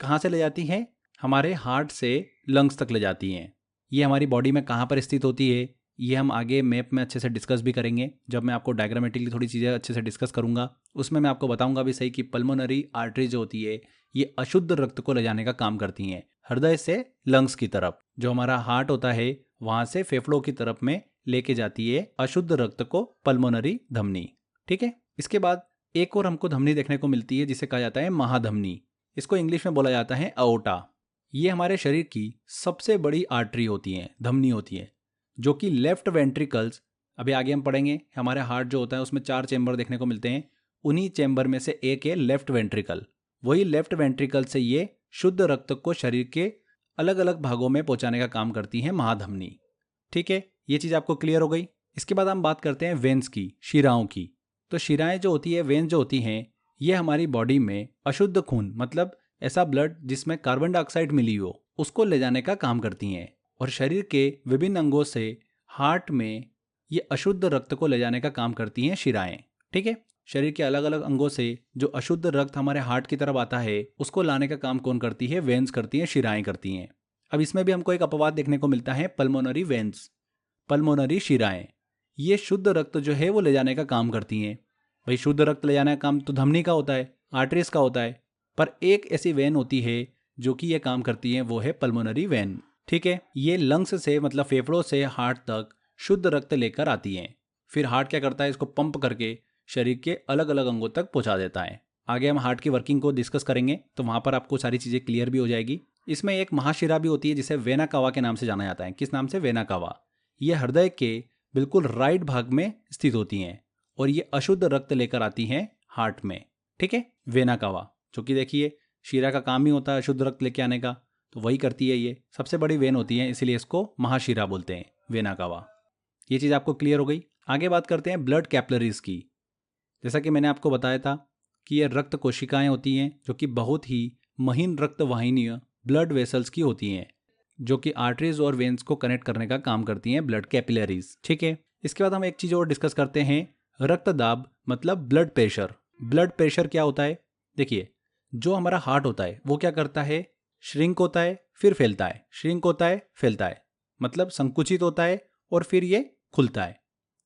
कहाँ से ले जाती हैं? हमारे हार्ट से लंग्स तक ले जाती हैं। ये हमारी बॉडी में कहाँ पर स्थित होती है ये हम आगे मैप में अच्छे से डिस्कस भी करेंगे। जब मैं आपको डायग्रामेटिकली थोड़ी चीज़ें अच्छे से डिस्कस करूंगा उसमें मैं आपको बताऊंगा भी सही कि पल्मोनरी आर्टरी जो होती है ये अशुद्ध रक्त को ले जाने का काम करती हैं, हृदय से लंग्स की तरफ। जो हमारा हार्ट होता है वहाँ से फेफड़ों की तरफ में लेके जाती है अशुद्ध रक्त को पल्मोनरी धमनी, ठीक है। इसके बाद एक और हमको धमनी देखने को मिलती है जिसे कहा जाता है महाधमनी। इसको इंग्लिश में बोला जाता है अओर्टा। ये हमारे शरीर की सबसे बड़ी आर्टरी होती है, धमनी होती है, जो कि लेफ्ट वेंट्रिकल्स, अभी आगे हम पढ़ेंगे, हमारे हार्ट जो होता है उसमें 4 चैम्बर देखने को मिलते हैं। उन्हीं चैम्बर में से एक है लेफ्ट वेंट्रिकल। वही लेफ्ट वेंट्रिकल से ये शुद्ध रक्त को शरीर के अलग अलग भागों में पहुंचाने का काम करती है महाधमनी, ठीक है। ये चीज़ आपको क्लियर हो गई। इसके बाद हम बात करते हैं वेन्स की, शिराओं की। तो शिराएं जो होती है, वेन जो होती हैं, ये हमारी बॉडी में अशुद्ध खून मतलब ऐसा ब्लड जिसमें कार्बन डाइऑक्साइड मिली हो उसको ले जाने का काम करती हैं, और शरीर के विभिन्न अंगों से हार्ट में ये अशुद्ध रक्त को ले जाने का काम करती हैं शिराएं, ठीक है। शरीर के अलग अलग अंगों से जो अशुद्ध रक्त हमारे हार्ट की तरफ आता है उसको लाने का काम कौन करती है? वेन्स करती हैं, शिराएं करती हैं। अब इसमें भी हमको एक अपवाद देखने को मिलता है, पल्मोनरी वेन्स, पल्मोनरी शिराएं। ये शुद्ध रक्त जो है वो ले जाने का काम करती हैं। भाई शुद्ध रक्त ले जाने का काम तो धमनी का होता है, आर्टरीज का होता है, पर एक ऐसी वेन होती है जो कि ये काम करती है, वो है पल्मोनरी वेन, ठीक है। ये लंग्स से मतलब फेफड़ों से हार्ट तक शुद्ध रक्त लेकर आती हैं। फिर हार्ट क्या करता है? इसको पंप करके शरीर के अलग अलग अंगों तक पहुंचा देता है। आगे हम हार्ट की वर्किंग को डिस्कस करेंगे तो वहां पर आपको सारी चीज़ें क्लियर भी हो जाएगी। इसमें एक महाशिरा भी होती है जिसे वेना कावा के नाम से जाना जाता है। किस नाम से? Vena cava. ये हृदय के बिल्कुल राइट भाग में स्थित होती हैं और ये अशुद्ध रक्त लेकर आती हैं हार्ट में, ठीक है। वेना कावा, जो कि देखिए शिरा का काम ही होता है अशुद्ध रक्त लेके आने का, तो वही करती है। ये सबसे बड़ी वेन होती है, इसीलिए इसको महाशिरा बोलते हैं, वेना कावा। ये चीज़ आपको क्लियर हो गई। आगे बात करते हैं ब्लड कैपिलरीज की। जैसा कि मैंने आपको बताया था कि ये रक्त कोशिकाएं होती हैं जो कि बहुत ही महीन रक्त वाहिनियां ब्लड वेसल्स की होती हैं, जो कि आर्टरीज और वेन्स को कनेक्ट करने का काम करती हैं, ब्लड कैपिलरीज, ठीक है। इसके बाद हम एक चीज़ और डिस्कस करते हैं, रक्तदाब मतलब ब्लड प्रेशर। ब्लड प्रेशर क्या होता है? देखिए जो हमारा हार्ट होता है वो क्या करता है? श्रिंक होता है फिर फैलता है, श्रिंक होता है फैलता है, मतलब संकुचित होता है और फिर ये खुलता है।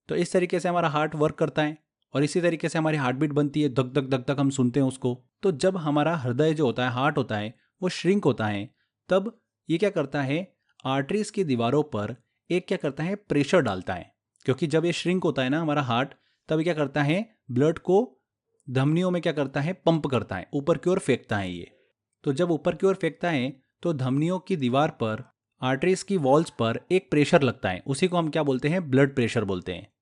तो इस तरीके से हमारा हार्ट वर्क करता है और इसी तरीके से हमारी हार्ट बीट बनती है, धक धक धक धक हम सुनते हैं उसको। तो जब हमारा हृदय जो होता है, हार्ट होता है, वो श्रिंक होता है, तब ये क्या करता है? आर्टरीज की दीवारों पर एक क्या करता है? प्रेशर डालता है। क्योंकि जब ये श्रिंक होता है ना हमारा हार्ट, तब ये क्या करता है? ब्लड को धमनियों में क्या करता है? पंप करता है, ऊपर की ओर फेंकता है ये। तो जब ऊपर की ओर फेंकता है तो धमनियों की दीवार पर, आर्टरीज की वॉल्स पर एक प्रेशर लगता है, उसी को हम क्या बोलते हैं? ब्लड प्रेशर बोलते हैं।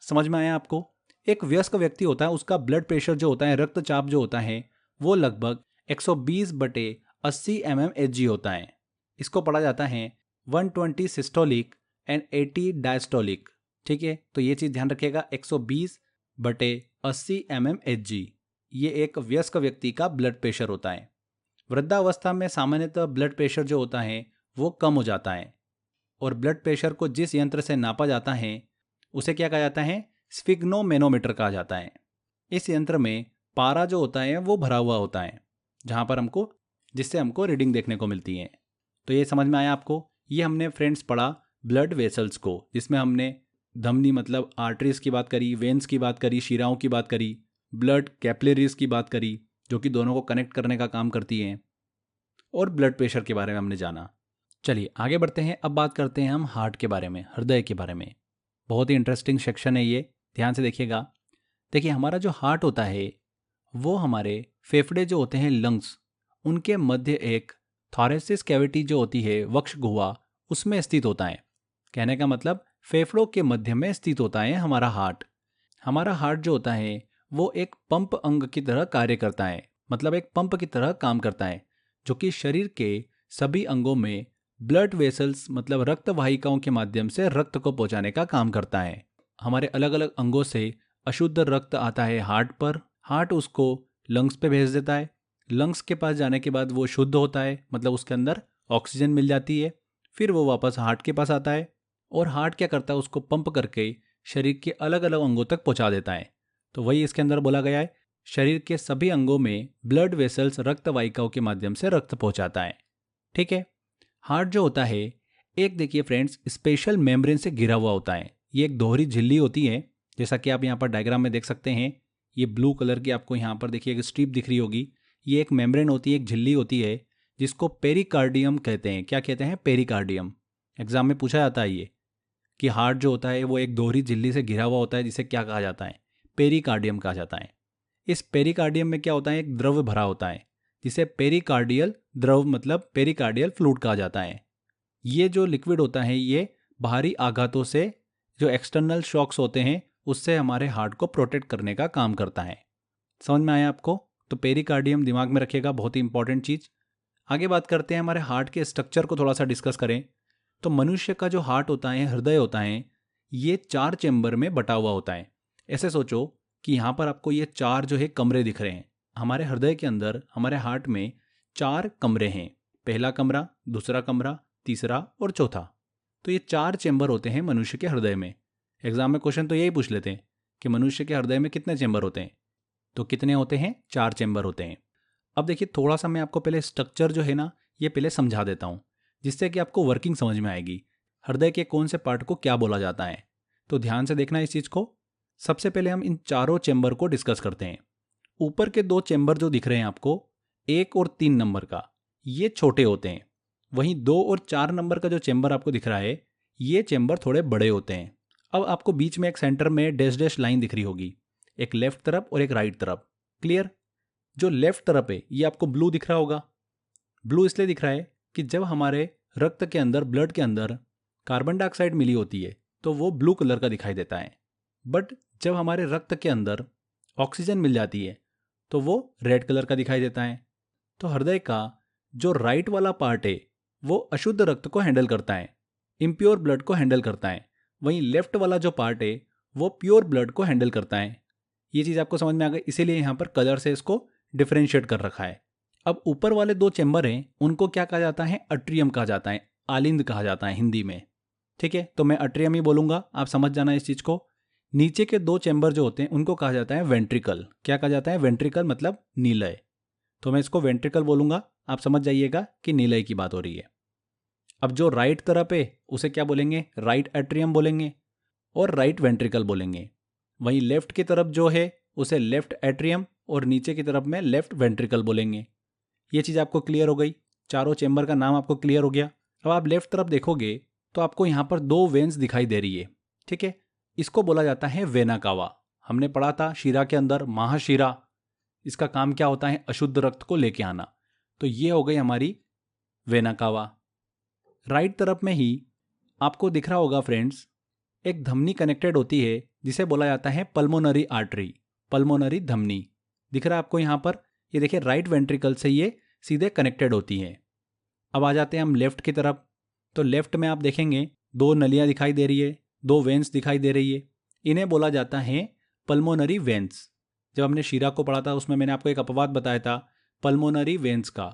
समझ में आया आपको? एक वयस्क व्यक्ति होता है, उसका ब्लड प्रेशर जो होता है, रक्तचाप जो होता है, वो लगभग 120/80 mmHg होता है। इसको पढ़ा जाता है 120 सिस्टोलिक एंड 80 डायस्टोलिक, ठीक है। तो ये चीज़ ध्यान रखिएगा, 120/80 mmHg ये एक वयस्क व्यक्ति का ब्लड प्रेशर होता है। वृद्धावस्था में सामान्यतः ब्लड प्रेशर जो होता है वो कम हो जाता है, और ब्लड प्रेशर को जिस यंत्र से नापा जाता है उसे क्या कहा जाता है? स्फिग्नोमेनोमीटर कहा जाता है। इस यंत्र में पारा जो होता है वो भरा हुआ होता है, जहाँ पर जिससे हमको रीडिंग देखने को मिलती है। तो ये समझ में आया आपको? ये हमने फ्रेंड्स पढ़ा ब्लड वेसल्स को, जिसमें हमने धमनी मतलब आर्टरीज की बात करी, वेन्स की बात करी, शिराओं की बात करी, ब्लड कैपिलरीज की बात करी, जो कि दोनों को कनेक्ट करने का काम करती हैं, और ब्लड प्रेशर के बारे में हमने जाना। चलिए आगे बढ़ते हैं। अब बात करते हैं हम हार्ट के बारे में, हृदय के बारे में। बहुत ही इंटरेस्टिंग सेक्शन है ये, ध्यान से देखिएगा। देखिए हमारा जो हार्ट होता है वो हमारे फेफड़े जो होते हैं, लंग्स, उनके मध्य एक थॉरेसिस कैविटी जो होती है, वक्ष गुहा, उसमें स्थित होता है। कहने का मतलब फेफड़ों के मध्य में स्थित होता है हमारा हार्ट। हमारा हार्ट जो होता है वो एक पंप अंग की तरह कार्य करता है, मतलब एक पंप की तरह काम करता है, जो कि शरीर के सभी अंगों में ब्लड वेसल्स मतलब रक्त वाहिकाओं के माध्यम से रक्त को पहुंचाने का काम करता है। हमारे अलग अलग अंगों से अशुद्ध रक्त आता है हार्ट पर, हार्ट उसको लंग्स पे भेज देता है। लंग्स के पास जाने के बाद वो शुद्ध होता है, मतलब उसके अंदर ऑक्सीजन मिल जाती है। फिर वो वापस हार्ट के पास आता है और हार्ट क्या करता है, उसको पंप करके शरीर के अलग अलग अंगों तक पहुंचा देता है। तो वही इसके अंदर बोला गया है, शरीर के सभी अंगों में ब्लड वेसल्स रक्त वाहिकाओं के माध्यम से रक्त पहुंचाता है। ठीक है। हार्ट जो होता है एक, देखिए फ्रेंड्स, स्पेशल मेम्ब्रेन से घिरा हुआ होता है। ये एक दोहरी झिल्ली होती है, जैसा कि आप यहाँ पर डायग्राम में देख सकते हैं। ये ब्लू कलर की आपको यहाँ पर देखिए एक स्ट्रिप दिख रही होगी। ये एक मेम्ब्रेन होती है, एक झिल्ली होती है, जिसको पेरिकार्डियम कहते हैं। क्या कहते हैं? पेरिकार्डियम। एग्जाम में पूछा जाता है ये कि हार्ट जो होता है वो एक दोहरी झिल्ली से घिरा हुआ होता है, जिसे क्या कहा जाता है? पेरिकार्डियम कहा जाता है। इस पेरिकार्डियम में क्या होता है? एक द्रव भरा होता है, जिसे पेरिकार्डियल द्रव मतलब पेरिकार्डियल फ्लूइड कहा जाता है। ये जो लिक्विड होता है ये बाहरी आघातों से, जो एक्सटर्नल शॉक्स होते हैं, उससे हमारे हार्ट को प्रोटेक्ट करने का काम करता है। समझ में आया आपको? तो पेरिकार्डियम दिमाग में रखिएगा, बहुत ही इंपॉर्टेंट चीज़। आगे बात करते हैं हमारे हार्ट के स्ट्रक्चर को थोड़ा सा डिस्कस करें। तो मनुष्य का जो हार्ट होता है, हृदय होता है, ये 4 चेंबर में बटा हुआ होता है। ऐसे सोचो कि यहाँ पर आपको ये 4 जो है कमरे दिख रहे हैं। हमारे हृदय के अंदर, हमारे हार्ट में 4 कमरे हैं। पहला कमरा, दूसरा कमरा, तीसरा और चौथा। तो ये 4 चेंबर होते हैं मनुष्य के हृदय में। एग्जाम में क्वेश्चन तो यही पूछ लेते हैं कि मनुष्य के हृदय में कितने चेंबर होते हैं। तो कितने होते हैं? 4 चेंबर होते हैं। अब देखिए थोड़ा सा मैं आपको पहले स्ट्रक्चर जो है ना, ये पहले समझा देता हूँ, जिससे कि आपको वर्किंग समझ में आएगी, हृदय के कौन से पार्ट को क्या बोला जाता है। तो ध्यान से देखना इस चीज़ को। सबसे पहले हम इन चारों चेंबर को डिस्कस करते हैं। ऊपर के 2 चेंबर जो दिख रहे हैं आपको, 1 और 3 नंबर का, ये छोटे होते हैं। वहीं 2 और 4 नंबर का जो चेंबर आपको दिख रहा है, ये चेंबर थोड़े बड़े होते हैं। अब आपको बीच में एक सेंटर में डैश डैश लाइन दिख रही होगी, एक लेफ्ट तरफ और एक राइट तरफ। क्लियर? जो लेफ्ट तरफ है ये आपको ब्लू दिख रहा होगा। ब्लू इसलिए दिख रहा है कि जब हमारे रक्त के अंदर, ब्लड के अंदर कार्बन डाइऑक्साइड मिली होती है तो वो ब्लू कलर का दिखाई देता है। बट जब हमारे रक्त के अंदर ऑक्सीजन मिल जाती है तो वो रेड कलर का दिखाई देता है। तो हृदय का जो राइट वाला पार्ट है वो अशुद्ध रक्त को हैंडल करता है, इम्प्योर ब्लड को हैंडल करता है। वहीं लेफ्ट वाला जो पार्ट है वो प्योर ब्लड को हैंडल करता है। ये चीज़ आपको समझ में आ गई, इसीलिए यहाँ पर कलर से इसको डिफ्रेंशिएट कर रखा है। अब ऊपर वाले 2 चेंबर हैं, उनको क्या कहा जाता है? अट्रियम कहा जाता है, आलिंद कहा जाता है हिंदी में। ठीक है, तो मैं अट्रियम ही बोलूंगा, आप समझ जाना इस चीज़ को। नीचे के 2 चेंबर जो होते हैं उनको कहा जाता है वेंट्रिकल। क्या कहा जाता है? वेंट्रिकल मतलब नीलय। तो मैं इसको वेंट्रिकल बोलूंगा, आप समझ जाइएगा कि नीलय की बात हो रही है। अब जो राइट तरफ है उसे क्या बोलेंगे? राइट एट्रियम बोलेंगे और राइट वेंट्रिकल बोलेंगे। वहीं लेफ्ट की तरफ जो है उसे लेफ्ट एट्रियम और नीचे की तरफ में लेफ्ट वेंट्रिकल बोलेंगे। ये चीज़ आपको क्लियर हो गई, चारों चेंबर का नाम आपको क्लियर हो गया। अब आप लेफ्ट तरफ देखोगे तो आपको यहाँ पर 2 वेन्स दिखाई दे रही है। ठीक है, इसको बोला जाता है वेना कावा। हमने पढ़ा था शिरा के अंदर, महाशिरा, इसका काम क्या होता है? अशुद्ध रक्त को लेके आना। तो ये हो गई हमारी वेना कावा। राइट तरफ में ही आपको दिख रहा होगा फ्रेंड्स, एक धमनी कनेक्टेड होती है जिसे बोला जाता है पल्मोनरी आर्टरी, पल्मोनरी धमनी। दिख रहा है आपको यहाँ पर? ये देखिए राइट वेंट्रिकल से ये सीधे कनेक्टेड होती है। अब आ जाते हैं हम लेफ्ट की तरफ। तो लेफ्ट में आप देखेंगे 2 नलियाँ दिखाई दे रही है, 2 वेन्स दिखाई दे रही है। इन्हें बोला जाता है पल्मोनरी वेन्स। जब हमने शीरा को पढ़ा था उसमें मैंने आपको एक अपवाद बताया था पल्मोनरी वेन्स का,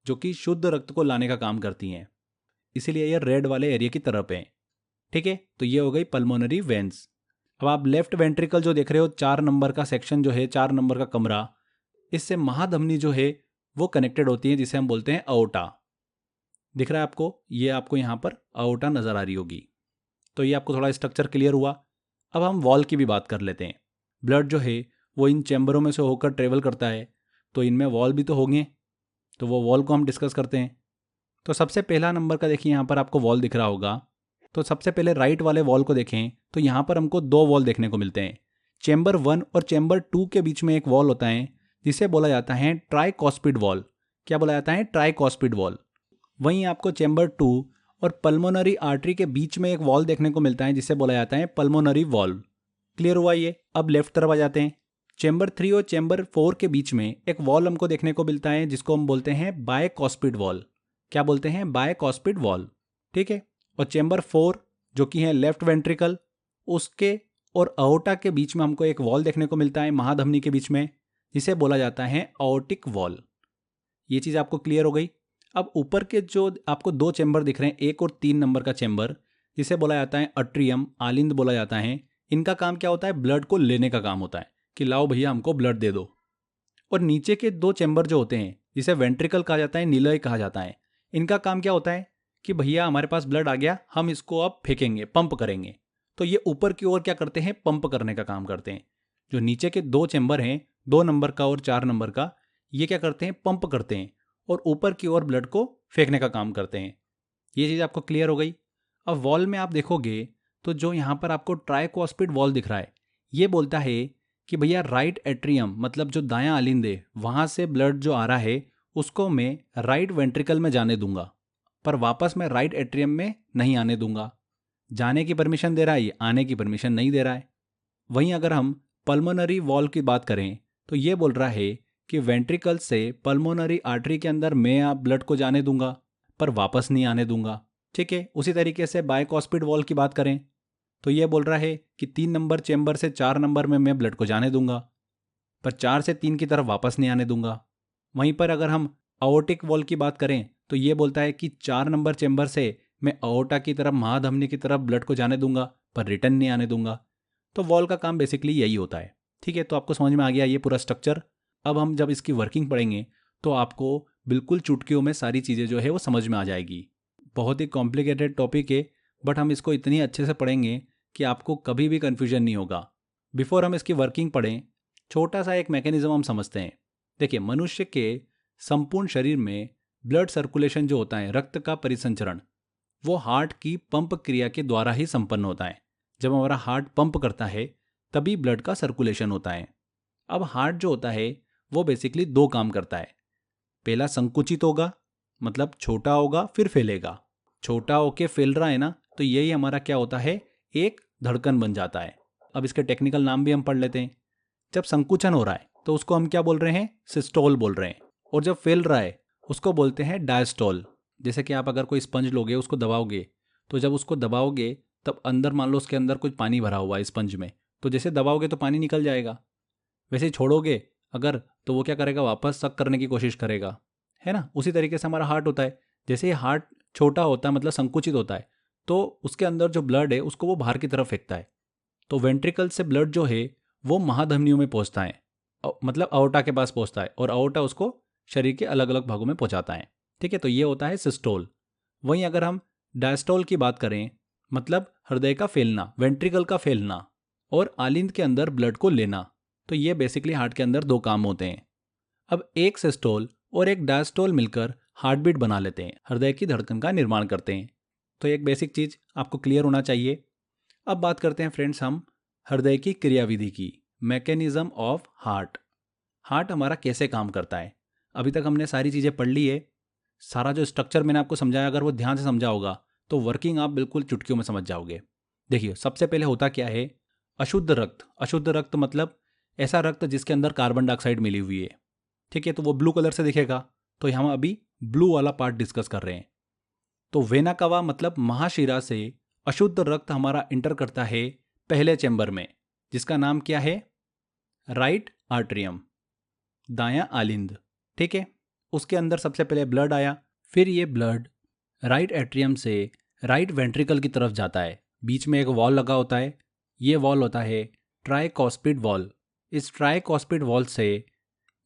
जो कि शुद्ध रक्त को लाने का काम करती हैं। इसीलिए ये रेड वाले एरिया की तरफ है। ठीक है, तो ये हो गई पल्मोनरी वेन्स। अब आप लेफ्ट वेंट्रिकल जो देख रहे हो, 4 नंबर का सेक्शन जो है, 4 नंबर का कमरा, इससे महाधमनी जो है वो कनेक्टेड होती है, जिसे हम बोलते हैं अओर्टा। दिख रहा है आपको? ये आपको यहाँ पर अओर्टा नजर आ रही होगी। तो ये आपको थोड़ा स्ट्रक्चर क्लियर हुआ। अब हम वॉल की भी बात कर लेते हैं। ब्लड जो है वो इन चैम्बरों में से होकर ट्रेवल करता है, तो इनमें वॉल भी तो होंगे। तो वो वॉल को हम डिस्कस करते हैं। तो सबसे पहला नंबर का देखिए यहाँ पर आपको वॉल दिख रहा होगा। तो सबसे पहले राइट वाले वॉल को देखें तो यहाँ पर हमको दो वॉल देखने को मिलते हैं। चैम्बर 1 और चैम्बर 2 के बीच में एक वॉल होता है जिसे बोला जाता है ट्राइकॉस्पिड वॉल। क्या बोला जाता है? Tricuspid wall. वहीं आपको चैम्बर 2 और पल्मोनरी आर्टरी के बीच में एक वॉल देखने को मिलता है जिसे बोला जाता है पल्मोनरी वॉल। क्लियर हुआ ये? अब लेफ्ट तरफ आ जाते हैं। चैम्बर 3 और चैम्बर 4 के बीच में एक वॉल हमको देखने को मिलता है जिसको हम बोलते हैं बायकॉस्पिड वॉल। क्या बोलते हैं? बायकॉस्पिड वॉल। ठीक है। और चैम्बर 4 जो कि है लेफ्ट वेंट्रिकल, उसके और अओर्टा के बीच में हमको एक वॉल देखने को मिलता है महाधमनी के बीच में, जिसे बोला जाता है अओर्टिक वॉल। ये चीज़ आपको क्लियर हो गई। अब ऊपर के जो आपको दो चैम्बर दिख रहे हैं, 1 और 3 नंबर का चैम्बर, जिसे बोला जाता है अट्रियम, आलिंद बोला जाता है। इनका काम क्या होता है? ब्लड को लेने का काम होता है कि लाओ भैया हमको ब्लड दे दो। और नीचे के दो चैम्बर जो होते हैं जिसे वेंट्रिकल कहा जाता है, निलय कहा जाता है, इनका काम क्या होता है कि भैया हमारे पास ब्लड आ गया, हम इसको अब फेंकेंगे, पंप करेंगे। तो ये ऊपर की ओर क्या करते हैं? पंप करने का काम करते हैं। जो नीचे के दो चैम्बर हैं, 2 नंबर का और 4 नंबर का, ये क्या करते हैं? पंप करते हैं और ऊपर की ओर ब्लड को फेंकने का काम करते हैं। ये चीज़ आपको क्लियर हो गई। अब वॉल में आप देखोगे तो जो यहाँ पर आपको ट्राइकॉस्पिड वॉल दिख रहा है, ये बोलता है कि भैया राइट एट्रियम मतलब जो दायां आलिंद है वहाँ से ब्लड जो आ रहा है उसको मैं राइट वेंट्रिकल में जाने दूंगा, पर वापस मैं राइट एट्रियम में नहीं आने दूंगा। जाने की परमिशन दे रहा है, ये आने की परमिशन नहीं दे रहा है। वहीं अगर हम पल्मोनरी वॉल की बात करें तो ये बोल रहा है कि वेंट्रिकल से पल्मोनरी आर्टरी के अंदर मैं आप ब्लड को जाने दूंगा पर वापस नहीं आने दूंगा। ठीक है। उसी तरीके से बायकॉस्पिड वॉल की बात करें तो ये बोल रहा है कि 3 नंबर चैम्बर से 4 नंबर में मैं ब्लड को जाने दूंगा पर 4 से 3 की तरफ वापस नहीं आने दूंगा। वहीं पर अगर हम अओर्टिक वॉल की बात करें तो ये बोलता है कि 4 नंबर चैम्बर से मैं अओर्टा की तरफ, महाधमनी की तरफ ब्लड को जाने दूंगा पर रिटर्न नहीं आने दूंगा। तो वॉल का काम बेसिकली यही होता है। ठीक है। तो आपको समझ में आ गया ये पूरा स्ट्रक्चर। अब हम जब इसकी वर्किंग पढ़ेंगे तो आपको बिल्कुल चुटकियों में सारी चीज़ें जो है वो समझ में आ जाएगी। बहुत ही कॉम्प्लिकेटेड टॉपिक है बट हम इसको इतनी अच्छे से पढ़ेंगे कि आपको कभी भी कन्फ्यूजन नहीं होगा। बिफोर हम इसकी वर्किंग पढ़ें, छोटा सा एक मैकेनिज्म हम समझते हैं। देखिए, मनुष्य के संपूर्ण शरीर में ब्लड सर्कुलेशन जो होता है, रक्त का परिसंचरण, वो हार्ट की पंप क्रिया के द्वारा ही संपन्न होता है। जब हमारा हार्ट पंप करता है तभी ब्लड का सर्कुलेशन होता है। अब हार्ट जो होता है वो बेसिकली दो काम करता है। पहला संकुचित होगा, मतलब छोटा होगा फिर फैलेगा। छोटा होके फैल रहा है ना, तो यही हमारा क्या होता है? एक धड़कन बन जाता है। अब इसके टेक्निकल नाम भी हम पढ़ लेते हैं। जब संकुचन हो रहा है तो उसको हम क्या बोल रहे हैं? सिस्टोल बोल रहे हैं। और जब फैल रहा है उसको बोलते हैं डायस्टोल। जैसे कि आप अगर कोई स्पंज लोगे, उसको दबाओगे, तो जब उसको दबाओगे तब अंदर मान लो उसके अंदर कुछ पानी भरा हुआ है स्पंज में, तो जैसे दबाओगे तो पानी निकल जाएगा। वैसे ही छोड़ोगे अगर, तो वो क्या करेगा? वापस सक करने की कोशिश करेगा, है ना? उसी तरीके से हमारा हार्ट होता है। जैसे ही हार्ट छोटा होता है, मतलब संकुचित होता है, तो उसके अंदर जो ब्लड है उसको वो बाहर की तरफ फेंकता है। तो वेंट्रिकल से ब्लड जो है वो महाधमनियों में पहुंचता है, मतलब अओर्टा के पास पहुंचता है, और अओर्टा उसको शरीर के अलग अलग भागों में पहुंचाता है। ठीक है। तो ये होता है सिस्टोल। वहीं अगर हम डायस्टोल की बात करें, मतलब हृदय का फैलना, वेंट्रिकल का फैलना और आलिंद के अंदर ब्लड को लेना, तो ये बेसिकली हार्ट के अंदर दो काम होते हैं। अब एक सिस्टोल और एक डायस्टोल मिलकर हार्ट बीट बना लेते हैं, हृदय की धड़कन का निर्माण करते हैं। तो एक बेसिक चीज आपको क्लियर होना चाहिए। अब बात करते हैं फ्रेंड्स हम हृदय की क्रियाविधि की, मैकेनिज्म ऑफ हार्ट। हार्ट हमारा कैसे काम करता है? अभी तक हमने सारी चीज़ें पढ़ ली है। सारा जो स्ट्रक्चर मैंने आपको समझाया, अगर वो ध्यान से समझा होगा तो वर्किंग आप बिल्कुल चुटकियों में समझ जाओगे। देखिए, सबसे पहले होता क्या है? अशुद्ध रक्त। अशुद्ध रक्त मतलब ऐसा रक्त जिसके अंदर कार्बन डाइऑक्साइड मिली हुई है। ठीक है। तो वो ब्लू कलर से दिखेगा, तो हम अभी ब्लू वाला पार्ट डिस्कस कर रहे हैं। तो वेना कवा मतलब महाशिरा से अशुद्ध रक्त हमारा इंटर करता है पहले चैम्बर में, जिसका नाम क्या है? राइट आर्ट्रियम, दायां आलिंद। ठीक है। उसके अंदर सबसे पहले ब्लड आया, फिर ये ब्लड राइट एट्रियम से राइट वेंट्रिकल की तरफ जाता है। बीच में एक वॉल लगा होता है, ये वॉल होता है ट्राइकॉस्पिड वॉल। इस ट्राइकॉस्पिड वॉल से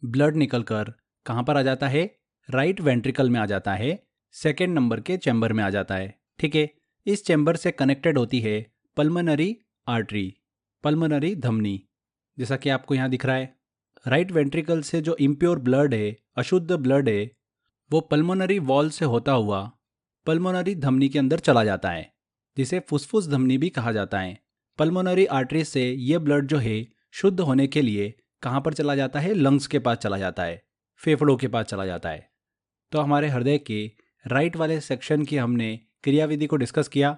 ब्लड निकलकर कहाँ पर आ जाता है? राइट वेंट्रिकल में आ जाता है, सेकेंड नंबर के चैम्बर में आ जाता है। ठीक है। इस चैम्बर से कनेक्टेड होती है पल्मोनरी आर्टरी, पल्मोनरी धमनी, जैसा कि आपको यहाँ दिख रहा है। राइट वेंट्रिकल से जो इम्प्योर ब्लड है, अशुद्ध ब्लड है, वो पल्मोनरी वॉल से होता हुआ पल्मोनरी धमनी के अंदर चला जाता है, जिसे फुसफुस धमनी भी कहा जाता है। पल्मोनरी आर्टरी से ये ब्लड जो है शुद्ध होने के लिए कहाँ पर चला जाता है? लंग्स के पास चला जाता है, फेफड़ों के पास चला जाता है। तो हमारे हृदय के राइट वाले सेक्शन की हमने क्रियाविधि को डिस्कस किया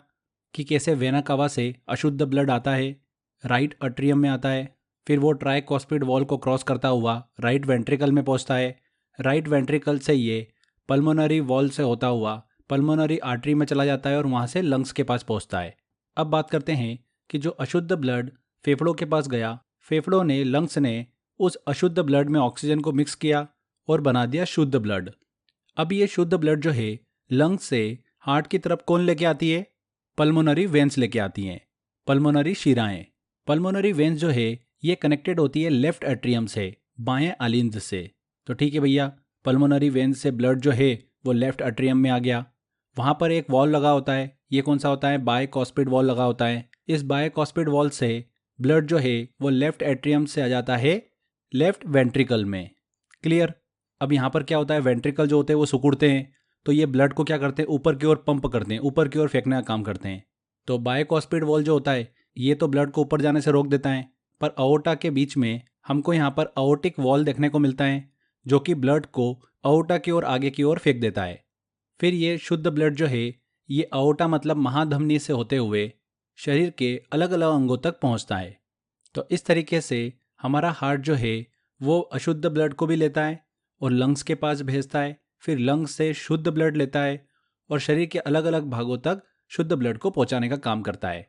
कि कैसे वेना कावा से अशुद्ध ब्लड आता है, राइट अट्रियम में आता है, फिर वो ट्राइकॉस्पिड वॉल को क्रॉस करता हुआ राइट वेंट्रिकल में पहुंचता है, राइट वेंट्रिकल से ये पल्मोनरी वॉल से होता हुआ पल्मोनरी आर्टरी में चला जाता है और वहाँ से लंग्स के पास पहुँचता है। अब बात करते हैं कि जो अशुद्ध ब्लड फेफड़ों के पास गया, फेफड़ों ने, लंग्स ने उस अशुद्ध ब्लड में ऑक्सीजन को मिक्स किया और बना दिया शुद्ध ब्लड। अब ये शुद्ध ब्लड जो है लंग्स से हार्ट की तरफ कौन लेके आती है? पल्मोनरी वेन्स लेके आती हैं, पल्मोनरी शिराएं। पल्मोनरी वेन्स जो है ये कनेक्टेड होती है लेफ्ट एट्रियम से, बाएं आलिंद से। तो ठीक है भैया, पल्मोनरी वेन्स से ब्लड जो है वो लेफ्ट एट्रियम में आ गया। वहाँ पर एक वॉल लगा होता है, ये कौन सा होता है? बायकॉस्पिड वॉल लगा होता है। इस बायकॉस्पिड वॉल से ब्लड जो है वो लेफ्ट एट्रियम से आ जाता है लेफ्ट वेंट्रिकल में। क्लियर? अब यहाँ पर क्या होता है? वेंट्रिकल जो होते हैं वो सिकुड़ते हैं, तो ये ब्लड को क्या करते हैं? ऊपर की ओर पंप करते हैं, ऊपर की ओर फेंकने का काम करते हैं। तो बायकॉस्पिड वॉल जो होता है ये तो ब्लड को ऊपर जाने से रोक देता है, पर अओर्टा के बीच में हमको यहाँ पर अओर्टिक वॉल देखने को मिलता है, जो कि ब्लड को अओर्टा की ओर आगे की ओर फेंक देता है। फिर ये शुद्ध ब्लड जो है ये अओर्टा मतलब महाधमनी से होते हुए शरीर के अलग अलग अंगों तक पहुँचता है। तो इस तरीके से हमारा हार्ट जो है वो अशुद्ध ब्लड को भी लेता है और लंग्स के पास भेजता है, फिर लंग्स से शुद्ध ब्लड लेता है और शरीर के अलग अलग भागों तक शुद्ध ब्लड को पहुंचाने का काम करता है।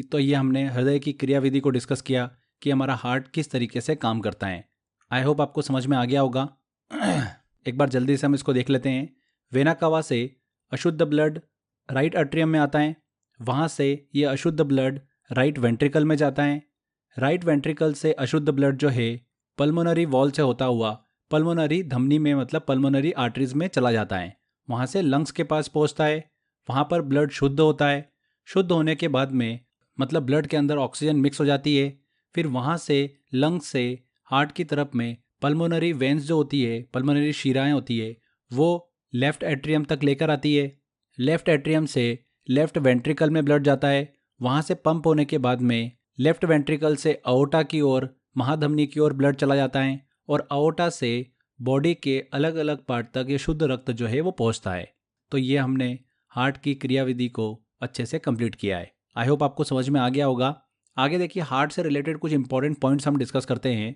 तो ये हमने हृदय की क्रियाविधि को डिस्कस किया कि हमारा हार्ट किस तरीके से काम करता है। आई होप आपको समझ में आ गया होगा। एक बार जल्दी से हम इसको देख लेते हैं। वेना कावा से अशुद्ध ब्लड राइट अट्रियम में आता है, वहाँ से ये अशुद्ध ब्लड राइट वेंट्रिकल में जाता है, राइट वेंट्रिकल से अशुद्ध ब्लड जो है पल्मोनरी वॉल से होता हुआ पल्मोनरी धमनी में मतलब पल्मोनरी आर्टरीज में चला जाता है, वहाँ से लंग्स के पास पहुँचता है। वहाँ पर ब्लड शुद्ध होता है, शुद्ध होने के बाद में मतलब ब्लड के अंदर ऑक्सीजन मिक्स हो जाती है। फिर वहाँ से लंग्स से हार्ट की तरफ में पल्मोनरी वेन्स जो होती है, पल्मोनरी शिराएं होती है, वो लेफ्ट एट्रियम तक लेकर आती है। लेफ्ट एट्रियम से लेफ्ट वेंट्रिकल में ब्लड जाता है, वहाँ से पंप होने के बाद में लेफ्ट वेंट्रिकल से अओर्टा की ओर, महाधमनी की ओर ब्लड चला जाता है और अओर्टा से बॉडी के अलग अलग पार्ट तक ये शुद्ध रक्त जो है वो पहुँचता है। तो ये हमने हार्ट की क्रियाविधि को अच्छे से कंप्लीट किया है। आई होप आपको समझ में आ गया होगा। आगे देखिए, हार्ट से रिलेटेड कुछ इंपॉर्टेंट पॉइंट्स हम डिस्कस करते हैं।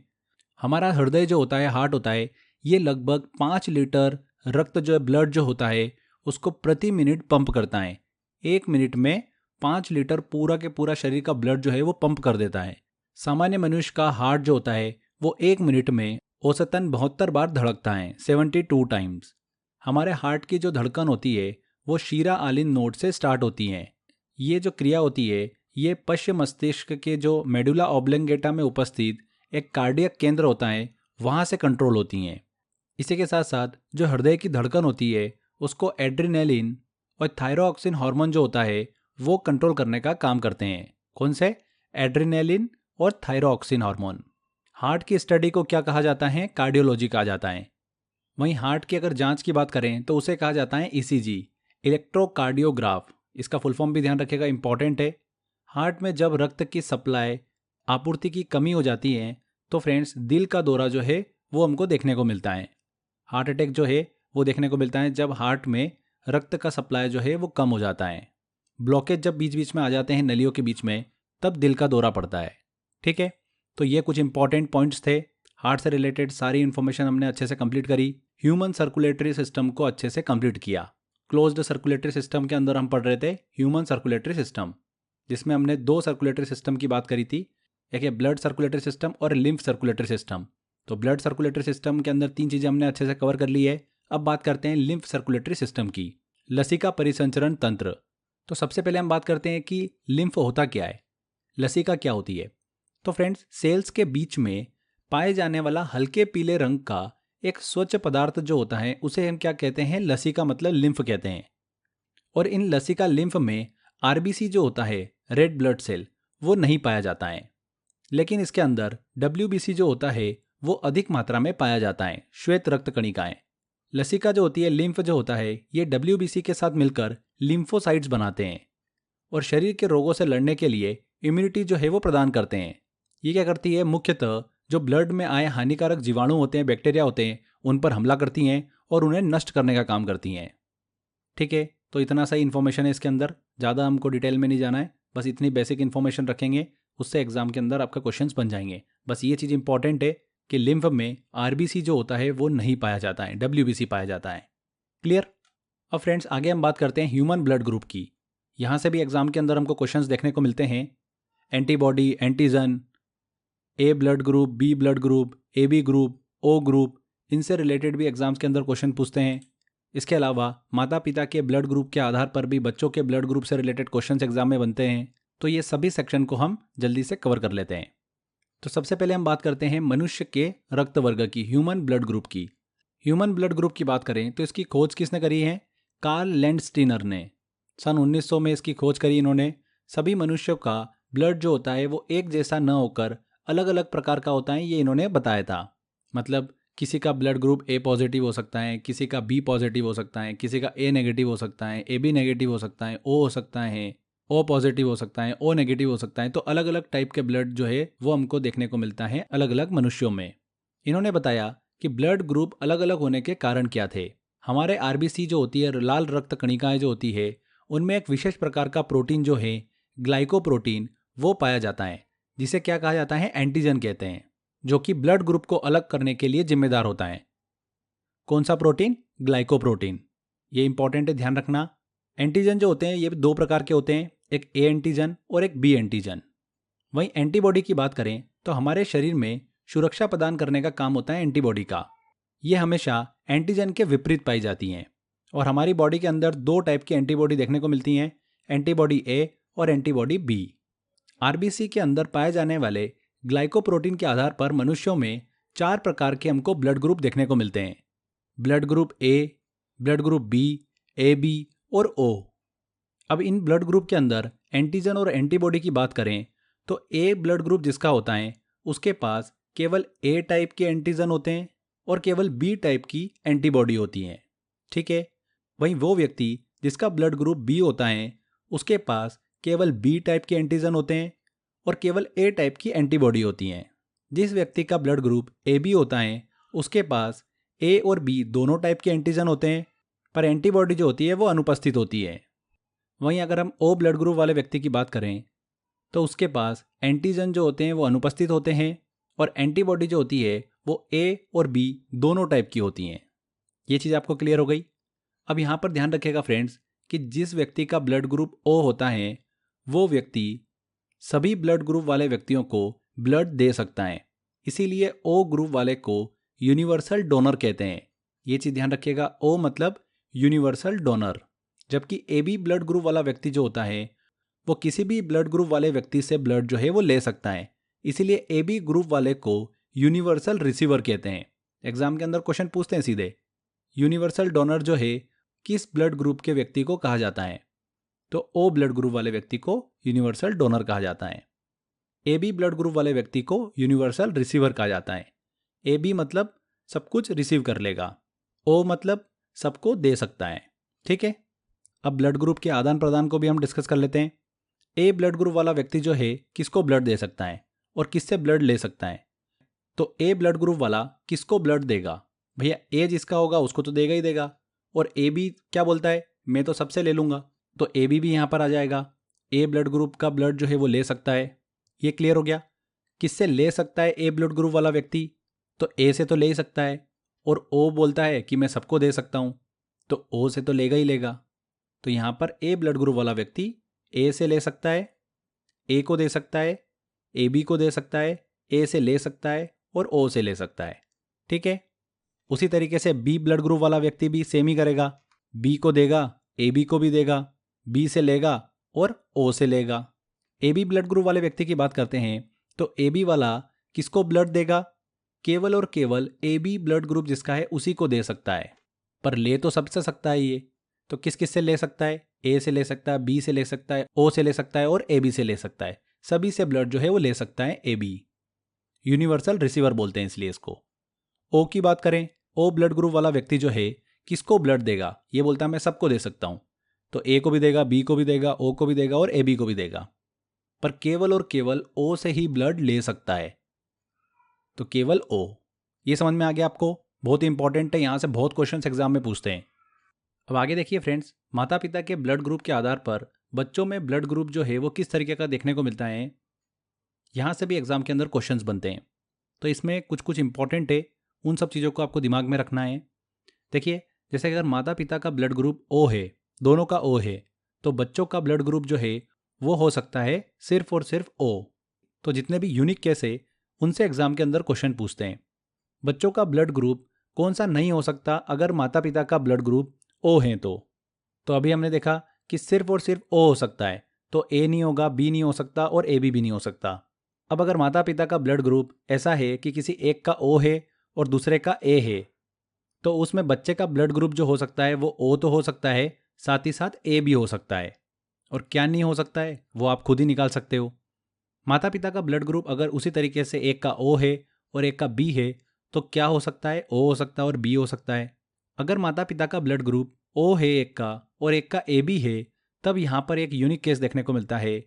हमारा हृदय जो होता है, हार्ट होता है, ये लगभग 5 लीटर रक्त जो है, ब्लड जो होता है उसको प्रति मिनट पंप करता है। 1 मिनट में 5 लीटर पूरा के पूरा शरीर का ब्लड जो है वो पंप कर देता है। सामान्य मनुष्य का हार्ट जो होता है वो 1 मिनट में औसतन 72 बार धड़कता है, 72 टाइम्स। हमारे हार्ट की जो धड़कन होती है वो शीरा आलिन नोड से स्टार्ट होती है। ये जो क्रिया होती है ये पश्चिम मस्तिष्क के जो मेडुला ऑब्लंगेटा में उपस्थित एक कार्डियक केंद्र होता है वहाँ से कंट्रोल होती हैं। इसी के साथ साथ जो हृदय की धड़कन होती है उसको एड्रेनालिन और थायरोक्सिन हार्मोन जो होता है वो कंट्रोल करने का काम करते हैं। कौन से? एड्रेनालिन और थायरोक्सिन हार्मोन। हार्ट की स्टडी को क्या कहा जाता है? कार्डियोलॉजी कहा जाता है। वहीं हार्ट की अगर जांच की बात करें तो उसे कहा जाता है ईसीजी, इलेक्ट्रोकार्डियोग्राफ। इसका फुल फॉर्म भी ध्यान रखिएगा, इंपॉर्टेंट है। हार्ट में जब रक्त की सप्लाई, आपूर्ति की कमी हो जाती है तो फ्रेंड्स दिल का दौरा जो है वो हमको देखने को मिलता है। हार्ट अटैक जो है वो देखने को मिलता है जब हार्ट में रक्त का सप्लाई जो है वो कम हो जाता है। ब्लॉकेज जब बीच बीच में आ जाते हैं नलियों के बीच में, तब दिल का दौरा पड़ता है। ठीक है, तो ये कुछ इंपॉर्टेंट पॉइंट्स थे। हार्ट से रिलेटेड सारी इन्फॉर्मेशन हमने अच्छे से कंप्लीट करी। ह्यूमन सर्कुलेटरी सिस्टम को अच्छे से कंप्लीट किया। क्लोज्ड सर्कुलेटरी सिस्टम के अंदर हम पढ़ रहे थे ह्यूमन सर्कुलेटरी सिस्टम, जिसमें हमने 2 सर्कुलेटरी सिस्टम की बात करी थी, एक है ब्लड सर्कुलेटरी सिस्टम और लिम्फ सर्कुलेटरी सिस्टम। तो ब्लड सर्कुलेटरी सिस्टम के अंदर 3 चीज़ें हमने अच्छे से कवर कर ली है। अब बात करते हैं लिम्फ सर्कुलेटरी सिस्टम की, लसिका परिसंचरण तंत्र। तो सबसे पहले हम बात करते हैं कि लिम्फ होता क्या है, लसिका क्या होती है। तो फ्रेंड्स, सेल्स के बीच में पाए जाने वाला हल्के पीले रंग का एक स्वच्छ पदार्थ जो होता है उसे हम क्या कहते हैं? लसिका मतलब लिम्फ कहते हैं। और इन लसिका लिम्फ में आरबीसी जो होता है, रेड ब्लड सेल, वो नहीं पाया जाता है। लेकिन इसके अंदर डब्ल्यूबीसी जो होता है वो अधिक मात्रा में पाया जाता है, श्वेत रक्त कणिकाएं। लसिका जो होती है, लिम्फ जो होता है, ये WBC के साथ मिलकर लिम्फोसाइट्स बनाते हैं और शरीर के रोगों से लड़ने के लिए इम्यूनिटी जो है वो प्रदान करते हैं। ये क्या करती है, मुख्यतः जो ब्लड में आए हानिकारक जीवाणु होते हैं, बैक्टीरिया होते हैं, उन पर हमला करती हैं और उन्हें नष्ट करने का काम करती हैं। ठीक है, तो इतना सा इन्फॉर्मेशन है इसके अंदर, ज़्यादा हमको डिटेल में नहीं जाना है, बस इतनी बेसिक इन्फॉर्मेशन रखेंगे, उससे एग्जाम के अंदर आपका क्वेश्चंस बन जाएंगे। बस ये चीज़ इंपॉर्टेंट है कि लिम्फ में RBC जो होता है वो नहीं पाया जाता है, WBC पाया जाता है। क्लियर। अब फ्रेंड्स आगे हम बात करते हैं ह्यूमन ब्लड ग्रुप की। यहाँ से भी एग्जाम के अंदर हमको क्वेश्चंस देखने को मिलते हैं। Antibody, antigen, A blood group, B blood group, AB group, O group, इनसे रिलेटेड भी एग्जाम्स के अंदर क्वेश्चन पूछते हैं। इसके अलावा माता पिता के ब्लड ग्रुप के आधार पर भी बच्चों के ब्लड ग्रुप से रिलेटेड क्वेश्चंस एग्जाम में बनते हैं। तो ये सभी सेक्शन को हम जल्दी से कवर कर लेते हैं। तो सबसे पहले हम बात करते हैं मनुष्य के रक्त वर्ग की, ह्यूमन ब्लड ग्रुप की। ह्यूमन ब्लड ग्रुप की बात करें तो इसकी खोज किसने करी है? कार्ल लैंडस्टीनर ने सन 1900 में इसकी खोज करी इन्होंने। सभी मनुष्यों का ब्लड जो होता है वो एक जैसा न होकर अलग अलग प्रकार का होता है, ये इन्होंने बताया था। मतलब किसी का ब्लड ग्रुप A पॉजिटिव हो सकता है, किसी का B पॉजिटिव हो सकता है, किसी का A नेगेटिव हो सकता है, AB नेगेटिव हो सकता है, O हो सकता है, O पॉजिटिव हो सकता है, O नेगेटिव हो सकता है। तो अलग अलग टाइप के ब्लड जो है वो हमको देखने को मिलता है अलग अलग मनुष्यों में। इन्होंने बताया कि ब्लड ग्रुप अलग अलग होने के कारण क्या थे। हमारे RBC जो होती है, लाल रक्त कणिकाएं जो होती है, उनमें एक विशेष प्रकार का प्रोटीन जो है, ग्लाइकोप्रोटीन, वो पाया जाता है, जिसे क्या कहा जाता है? एंटीजन कहते हैं, जो कि ब्लड ग्रुप को अलग करने के लिए जिम्मेदार होता है। कौन सा प्रोटीन? ग्लाइकोप्रोटीन। ये इंपॉर्टेंट है, ध्यान रखना। एंटीजन जो होते हैं ये दो प्रकार के होते हैं, एक A एंटीजन और एक B एंटीजन। वहीं एंटीबॉडी की बात करें तो हमारे शरीर में सुरक्षा प्रदान करने का काम होता है एंटीबॉडी का। ये हमेशा एंटीजन के विपरीत पाई जाती हैं और हमारी बॉडी के अंदर दो टाइप की एंटीबॉडी देखने को मिलती हैं, एंटीबॉडी A और एंटीबॉडी B। RBC के अंदर पाए जाने वाले ग्लाइकोप्रोटीन के आधार पर मनुष्यों में 4 प्रकार के हमको ब्लड ग्रुप देखने को मिलते हैं। Blood group A, blood group B, AB और O। अब इन ब्लड ग्रुप के अंदर एंटीजन और एंटीबॉडी की बात करें तो A ब्लड ग्रुप जिसका होता है उसके पास केवल A टाइप के एंटीजन होते हैं और केवल B टाइप की एंटीबॉडी होती हैं। ठीक है। वहीं वो व्यक्ति जिसका ब्लड ग्रुप B होता है उसके पास केवल B टाइप के एंटीजन होते हैं और केवल A टाइप की एंटीबॉडी होती हैं। जिस व्यक्ति का ब्लड ग्रुप AB होता है उसके पास A और B दोनों टाइप के एंटीजन होते हैं, पर एंटीबॉडी जो होती है वो अनुपस्थित होती है। वहीं अगर हम O ब्लड ग्रुप वाले व्यक्ति की बात करें तो उसके पास एंटीजन जो होते हैं वो अनुपस्थित होते हैं और एंटीबॉडी जो होती है वो A और B दोनों टाइप की होती हैं। ये चीज़ आपको क्लियर हो गई। अब यहाँ पर ध्यान रखिएगा फ्रेंड्स कि जिस व्यक्ति का ब्लड ग्रुप O होता है वो व्यक्ति सभी ब्लड ग्रुप वाले व्यक्तियों को ब्लड दे सकता है, इसीलिए O ग्रुप वाले को यूनिवर्सल डोनर कहते हैं। ये चीज़ ध्यान रखिएगा, O मतलब यूनिवर्सल डोनर। जबकि AB ब्लड ग्रुप वाला व्यक्ति जो होता है वो किसी भी ब्लड ग्रुप वाले व्यक्ति से ब्लड जो है वो ले सकता है, इसीलिए AB ग्रुप वाले को यूनिवर्सल रिसीवर कहते हैं। एग्जाम के अंदर क्वेश्चन पूछते हैं सीधे, यूनिवर्सल डोनर जो है किस ब्लड ग्रुप के व्यक्ति को कहा जाता है? तो O ब्लड ग्रुप वाले व्यक्ति को यूनिवर्सल डोनर कहा जाता है। AB ब्लड ग्रुप वाले व्यक्ति को यूनिवर्सल रिसीवर कहा जाता है। AB मतलब सब कुछ रिसीव कर लेगा, O मतलब सबको दे सकता है। ठीक है। अब ब्लड ग्रुप के आदान प्रदान को भी हम डिस्कस कर लेते हैं। A ब्लड ग्रुप वाला व्यक्ति जो है किसको ब्लड दे सकता है और किससे ब्लड ले सकता है? तो A ब्लड ग्रुप वाला किसको ब्लड देगा? भैया A जिसका होगा उसको तो देगा ही देगा, और AB क्या बोलता है? मैं तो सबसे ले लूंगा, तो AB भी यहाँ पर आ जाएगा। A ब्लड ग्रुप का ब्लड जो है वो ले सकता है। ये क्लियर हो गया। किससे ले सकता है A ब्लड ग्रुप वाला व्यक्ति? तो A से तो ले ही सकता है, और O बोलता है कि मैं सबको दे सकता हूँ, तो O से तो लेगा ही लेगा। तो यहाँ पर A ब्लड ग्रुप वाला व्यक्ति A से ले सकता है, A को दे सकता है, AB को दे सकता है, A से ले सकता है और O से ले सकता है। ठीक है। उसी तरीके से B ब्लड ग्रुप वाला व्यक्ति भी सेम ही करेगा, B को देगा, AB को भी देगा, B से लेगा और O से लेगा। AB ब्लड ग्रुप वाले व्यक्ति की बात करते हैं तो AB वाला किसको ब्लड देगा? केवल और केवल AB ब्लड ग्रुप जिसका है उसी को दे सकता है, पर ले तो सबसे सकता है ये। तो किस किस से ले सकता है? A से ले सकता है, B से ले सकता है, O से ले सकता है और AB से ले सकता है। सभी से ब्लड जो है वो ले सकता है AB। यूनिवर्सल रिसीवर बोलते हैं इसलिए इसको। O की बात करें ओ ब्लड ग्रुप वाला व्यक्ति जो है किसको ब्लड देगा, ये बोलता है मैं सबको दे सकता हूँ। तो ए को भी देगा, बी को भी देगा, ओ को भी देगा और ए बी को भी देगा, पर केवल और केवल ओ से ही ब्लड ले सकता है। तो केवल ओ। ये समझ में आ गया आपको? बहुत ही इंपॉर्टेंट है, यहाँ से बहुत क्वेश्चंस एग्जाम में पूछते हैं। अब आगे देखिए फ्रेंड्स, माता पिता के ब्लड ग्रुप के आधार पर बच्चों में ब्लड ग्रुप जो है वो किस तरीके का देखने को मिलता है, यहाँ से भी एग्जाम के अंदर क्वेश्चंस बनते हैं। तो इसमें कुछ कुछ इंपॉर्टेंट है, उन सब चीज़ों को आपको दिमाग में रखना है। देखिए, जैसे अगर माता पिता का ब्लड ग्रुप ओ है, दोनों का ओ है, तो बच्चों का ब्लड ग्रुप जो है वो हो सकता है सिर्फ और सिर्फ ओ। तो जितने भी यूनिक केस है उनसे एग्जाम के अंदर क्वेश्चन पूछते हैं। बच्चों का ब्लड ग्रुप कौन सा नहीं हो सकता अगर माता पिता का ब्लड ग्रुप ओ है तो अभी हमने देखा कि सिर्फ और सिर्फ ओ हो सकता है, तो ए नहीं होगा, बी नहीं हो सकता और ए बी भी नहीं हो सकता। अब अगर माता पिता का ब्लड ग्रुप ऐसा है कि किसी एक का ओ है और दूसरे का ए है, तो उसमें बच्चे का ब्लड ग्रुप जो हो सकता है वो ओ तो हो सकता है, साथ ही साथ ए भी हो सकता है। और क्या नहीं हो सकता है वो आप खुद ही निकाल सकते हो। माता पिता का ब्लड ग्रुप अगर उसी तरीके से एक का ओ है और एक का बी है, तो क्या हो सकता है? ओ हो सकता है और बी हो सकता है। अगर माता पिता का ब्लड ग्रुप ओ है एक का और एक का ए बी है, तब यहाँ पर एक यूनिक केस देखने को मिलता है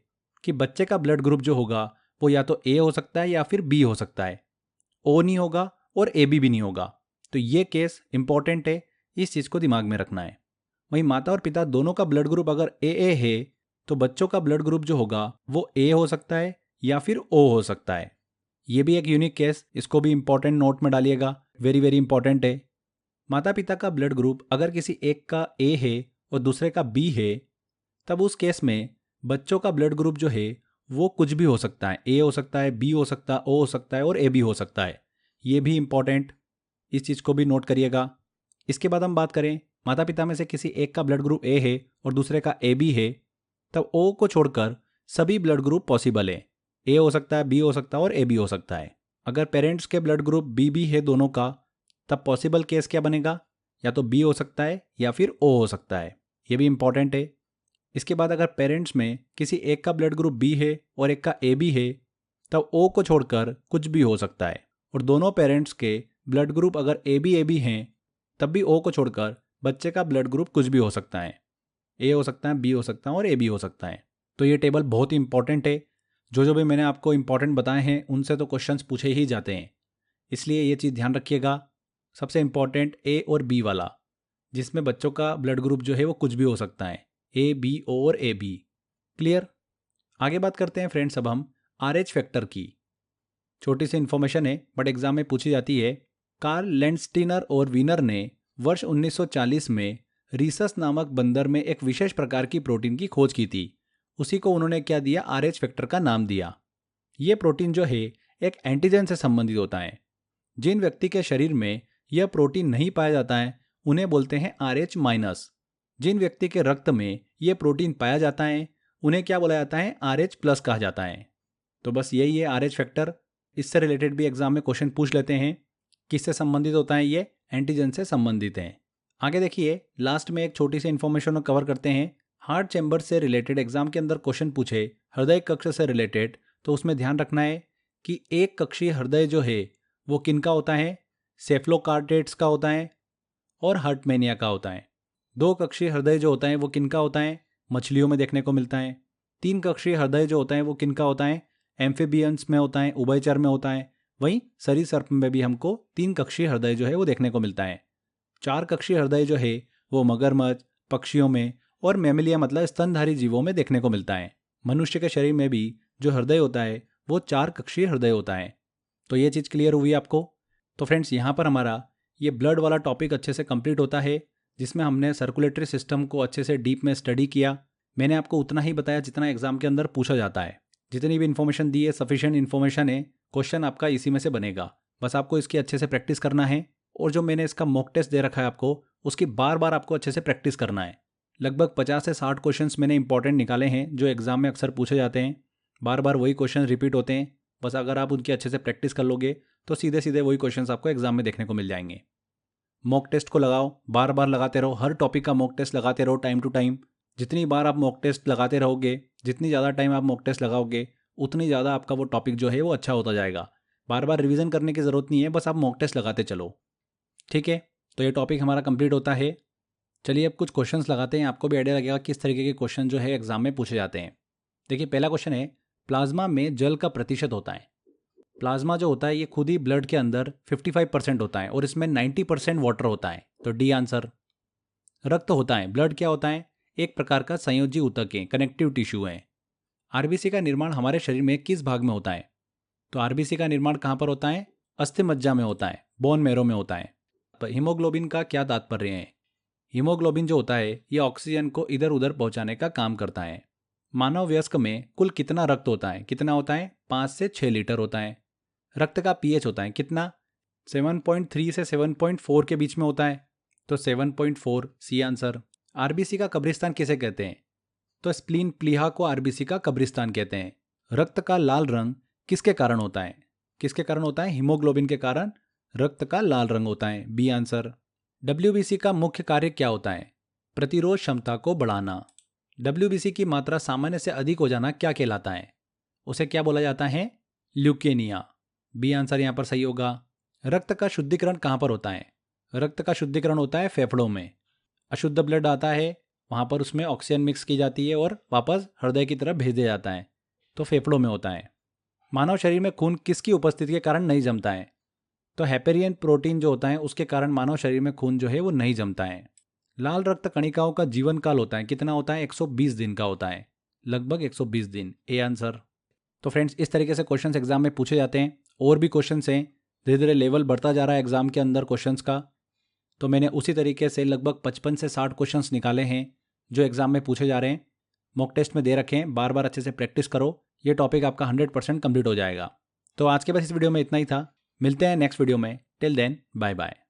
कि बच्चे का ब्लड ग्रुप जो होगा वो या तो ए हो सकता है या फिर बी हो सकता है। ओ नहीं होगा और ए बी भी नहीं होगा। तो ये केस इंपॉर्टेंट है, इस चीज़ को दिमाग में रखना है। वहीं माता और पिता दोनों का ब्लड ग्रुप अगर ए है, तो बच्चों का ब्लड ग्रुप जो होगा वो ए हो सकता है या फिर ओ हो सकता है। ये भी एक यूनिक केस, इसको भी इंपॉर्टेंट नोट में डालिएगा, वेरी वेरी इंपॉर्टेंट है। माता पिता का ब्लड ग्रुप अगर किसी एक का ए है और दूसरे का बी है, तब उस केस में बच्चों का ब्लड ग्रुप जो है वो कुछ भी हो सकता है, ए हो सकता है, बी हो सकता है, ओ हो सकता है और ए बी हो सकता है। ये भी इंपॉर्टेंट, इस चीज़ को भी नोट करिएगा। इसके बाद हम बात करें, माता पिता में से किसी एक का ब्लड ग्रुप ए है और दूसरे का ए बी है, तब ओ को छोड़कर सभी ब्लड ग्रुप पॉसिबल है। ए हो सकता है, बी हो सकता है और ए बी हो सकता है। अगर पेरेंट्स के ब्लड ग्रुप बी बी है दोनों का, तब पॉसिबल केस क्या बनेगा? या तो बी हो सकता है या फिर ओ हो सकता है। ये भी इंपॉर्टेंट है। इसके बाद अगर पेरेंट्स में किसी एक का ब्लड ग्रुप बी है और एक का ए बी है, तब ओ को छोड़कर कुछ भी हो सकता है। और दोनों पेरेंट्स के ब्लड ग्रुप अगर ए बी हैं, तब भी ओ को छोड़कर बच्चे का ब्लड ग्रुप कुछ भी हो सकता है। ए हो सकता है, बी हो सकता है और ए बी हो सकता है। तो ये टेबल बहुत ही इंपॉर्टेंट है। जो भी मैंने आपको इंपॉर्टेंट बताए हैं उनसे तो क्वेश्चंस पूछे ही जाते हैं, इसलिए ये चीज़ ध्यान रखिएगा। सबसे इंपॉर्टेंट ए और बी वाला, जिसमें बच्चों का ब्लड ग्रुप जो है वो कुछ भी हो सकता है, ए बी ओ और ए बी। क्लियर? आगे बात करते हैं फ्रेंड्स अब हम RH फैक्टर की। छोटी सी इन्फॉर्मेशन है बट एग्जाम में पूछी जाती है। कार्ल लेंडस्टीनर और वीनर ने वर्ष 1940 में रीसस नामक बंदर में एक विशेष प्रकार की प्रोटीन की खोज की थी। उसी को उन्होंने क्या दिया? RH फैक्टर का नाम दिया। ये प्रोटीन जो है एक एंटीजन से संबंधित होता है। जिन व्यक्ति के शरीर में यह प्रोटीन नहीं पाया जाता है उन्हें बोलते हैं RH-। जिन व्यक्ति के रक्त में यह प्रोटीन पाया जाता है उन्हें क्या बोला जाता है? RH+ कहा जाता है। तो बस यही है RH फैक्टर। इससे रिलेटेड भी एग्जाम में क्वेश्चन पूछ लेते हैं। किससे संबंधित होता है? ये एंटीजन से संबंधित है। आगे देखिए, लास्ट में एक छोटी सी इन्फॉर्मेशन कवर करते हैं। हार्ट चैम्बर से रिलेटेड एग्जाम के अंदर क्वेश्चन पूछे हृदय कक्ष से रिलेटेड, तो उसमें ध्यान रखना है कि एक कक्षीय हृदय जो है वो किनका होता है? सेफ्लोकार्डेट्स का होता है और हार्टमेनिया का होता है। दो कक्षीय हृदय जो होता है वो किनका होता है? मछलियों में देखने को मिलता है। तीन कक्षीय हृदय जो होता है वो किनका होता है? एम्फीबियंस में होता है, उभयचर में होता है। वहीं सरीसृप में भी हमको तीन कक्षीय हृदय जो है वो देखने को मिलता है। चार कक्षीय हृदय जो है वो मगरमच्छ, पक्षियों में और मैमिलिया मतलब स्तनधारी जीवों में देखने को मिलता है। मनुष्य के शरीर में भी जो हृदय होता है वो चार कक्षीय हृदय होता है। तो ये चीज़ क्लियर हुई आपको? तो फ्रेंड्स, यहाँ पर हमारा ये ब्लड वाला टॉपिक अच्छे से कंप्लीट होता है, जिसमें हमने सर्कुलेटरी सिस्टम को अच्छे से डीप में स्टडी किया। मैंने आपको उतना ही बताया जितना एग्जाम के अंदर पूछा जाता है। जितनी भी इन्फॉर्मेशन दी है सफिशिएंट इन्फॉर्मेशन है, क्वेश्चन आपका इसी में से बनेगा। बस आपको इसकी अच्छे से प्रैक्टिस करना है। और जो मैंने इसका मॉक टेस्ट दे रखा है आपको, उसकी बार बार आपको अच्छे से प्रैक्टिस करना है। लगभग 50 से 60 क्वेश्चंस मैंने इंपॉर्टेंट निकाले हैं जो एग्जाम में अक्सर पूछे जाते हैं। बार बार वही क्वेश्चन रिपीट होते हैं। बस अगर आप उनकी अच्छे से प्रैक्टिस कर लोगे तो सीधे सीधे वही क्वेश्चंस आपको एग्जाम में देखने को मिल जाएंगे। मॉक टेस्ट को लगाओ, बार बार लगाते रहो। हर टॉपिक का मॉक टेस्ट लगाते रहो टाइम टू टाइम। जितनी बार आप मॉक टेस्ट लगाते रहोगे, जितनी ज़्यादा टाइम आप मॉक टेस्ट लगाओगे, उतनी ज़्यादा आपका वो टॉपिक जो है वो अच्छा होता जाएगा। बार बार रिवीजन करने की ज़रूरत नहीं है, बस आप मॉक टेस्ट लगाते चलो। ठीक है, तो ये टॉपिक हमारा कंप्लीट होता है। चलिए अब कुछ क्वेश्चंस लगाते हैं, आपको भी आइडिया लगेगा किस तरीके के क्वेश्चन जो है एग्जाम में पूछे जाते हैं। देखिए पहला क्वेश्चन है, प्लाज्मा में जल का प्रतिशत होता है। प्लाज्मा जो होता है ये खुद ही ब्लड के अंदर 55% होता है और इसमें 90% वाटर होता है, तो डी आंसर। रक्त होता है, ब्लड क्या होता है, एक प्रकार का संयोजी ऊतक है, कनेक्टिव टिश्यू है। आरबीसी का निर्माण हमारे शरीर में किस भाग में होता है, तो आरबीसी का निर्माण कहाँ पर होता है, अस्थि मज्जा में होता है, बोन मैरो में होता है। हीमोग्लोबिन का क्या तात्पर्य है, हीमोग्लोबिन जो होता है ये ऑक्सीजन को इधर उधर पहुंचाने का काम करता है। मानव वयस्क में कुल कितना रक्त होता है, कितना होता है, 5 से 6 लीटर होता है। रक्त का पीएच होता है कितना, 7.3 से 7.4 के बीच में होता है, तो 7.4 सी आंसर। आरबीसी का कब्रिस्तान किसे कहते हैं, तो स्प्लीन प्लीहा को आरबीसी का कब्रिस्तान कहते हैं। रक्त का लाल रंग किसके कारण होता है, किसके कारण होता है, हीमोग्लोबिन के कारण रक्त का लाल रंग होता है, बी आंसर। डब्ल्यूबीसी का मुख्य कार्य क्या होता है, प्रतिरोध क्षमता को बढ़ाना। डब्ल्यूबीसी की मात्रा सामान्य से अधिक हो जाना क्या कहलाता है, उसे क्या बोला जाता है, ल्यूकेनिया, बी आंसर यहाँ पर सही होगा। रक्त का शुद्धिकरण कहाँ पर होता है, रक्त का शुद्धिकरण होता है फेफड़ों में। अशुद्ध ब्लड आता है वहाँ पर उसमें ऑक्सीजन मिक्स की जाती है और वापस हृदय की तरफ भेज दिया जाता है, तो फेफड़ों में होता है। मानव शरीर में खून किसकी उपस्थिति के कारण नहीं जमता है, तो हेपेरियन प्रोटीन जो होता है उसके कारण मानव शरीर में खून जो है वो नहीं जमता है। लाल रक्त कणिकाओं का जीवन काल होता है कितना होता है, 120 दिन का होता है, लगभग 120 दिन, ए आंसर। तो फ्रेंड्स इस तरीके से क्वेश्चंस एग्जाम में पूछे जाते हैं। और भी क्वेश्चंस हैं, धीरे धीरे लेवल बढ़ता जा रहा है एग्जाम के अंदर क्वेश्चंस का, तो मैंने उसी तरीके से लगभग 55 से 60 क्वेश्चंस निकाले हैं जो एग्जाम में पूछे जा रहे हैं। मॉक टेस्ट में दे रखे हैं, बार बार अच्छे से प्रैक्टिस करो, ये टॉपिक आपका 100% कंप्लीट हो जाएगा। तो आज के बस इस वीडियो में इतना ही था, मिलते हैं नेक्स्ट वीडियो में, टिल देन बाय बाय।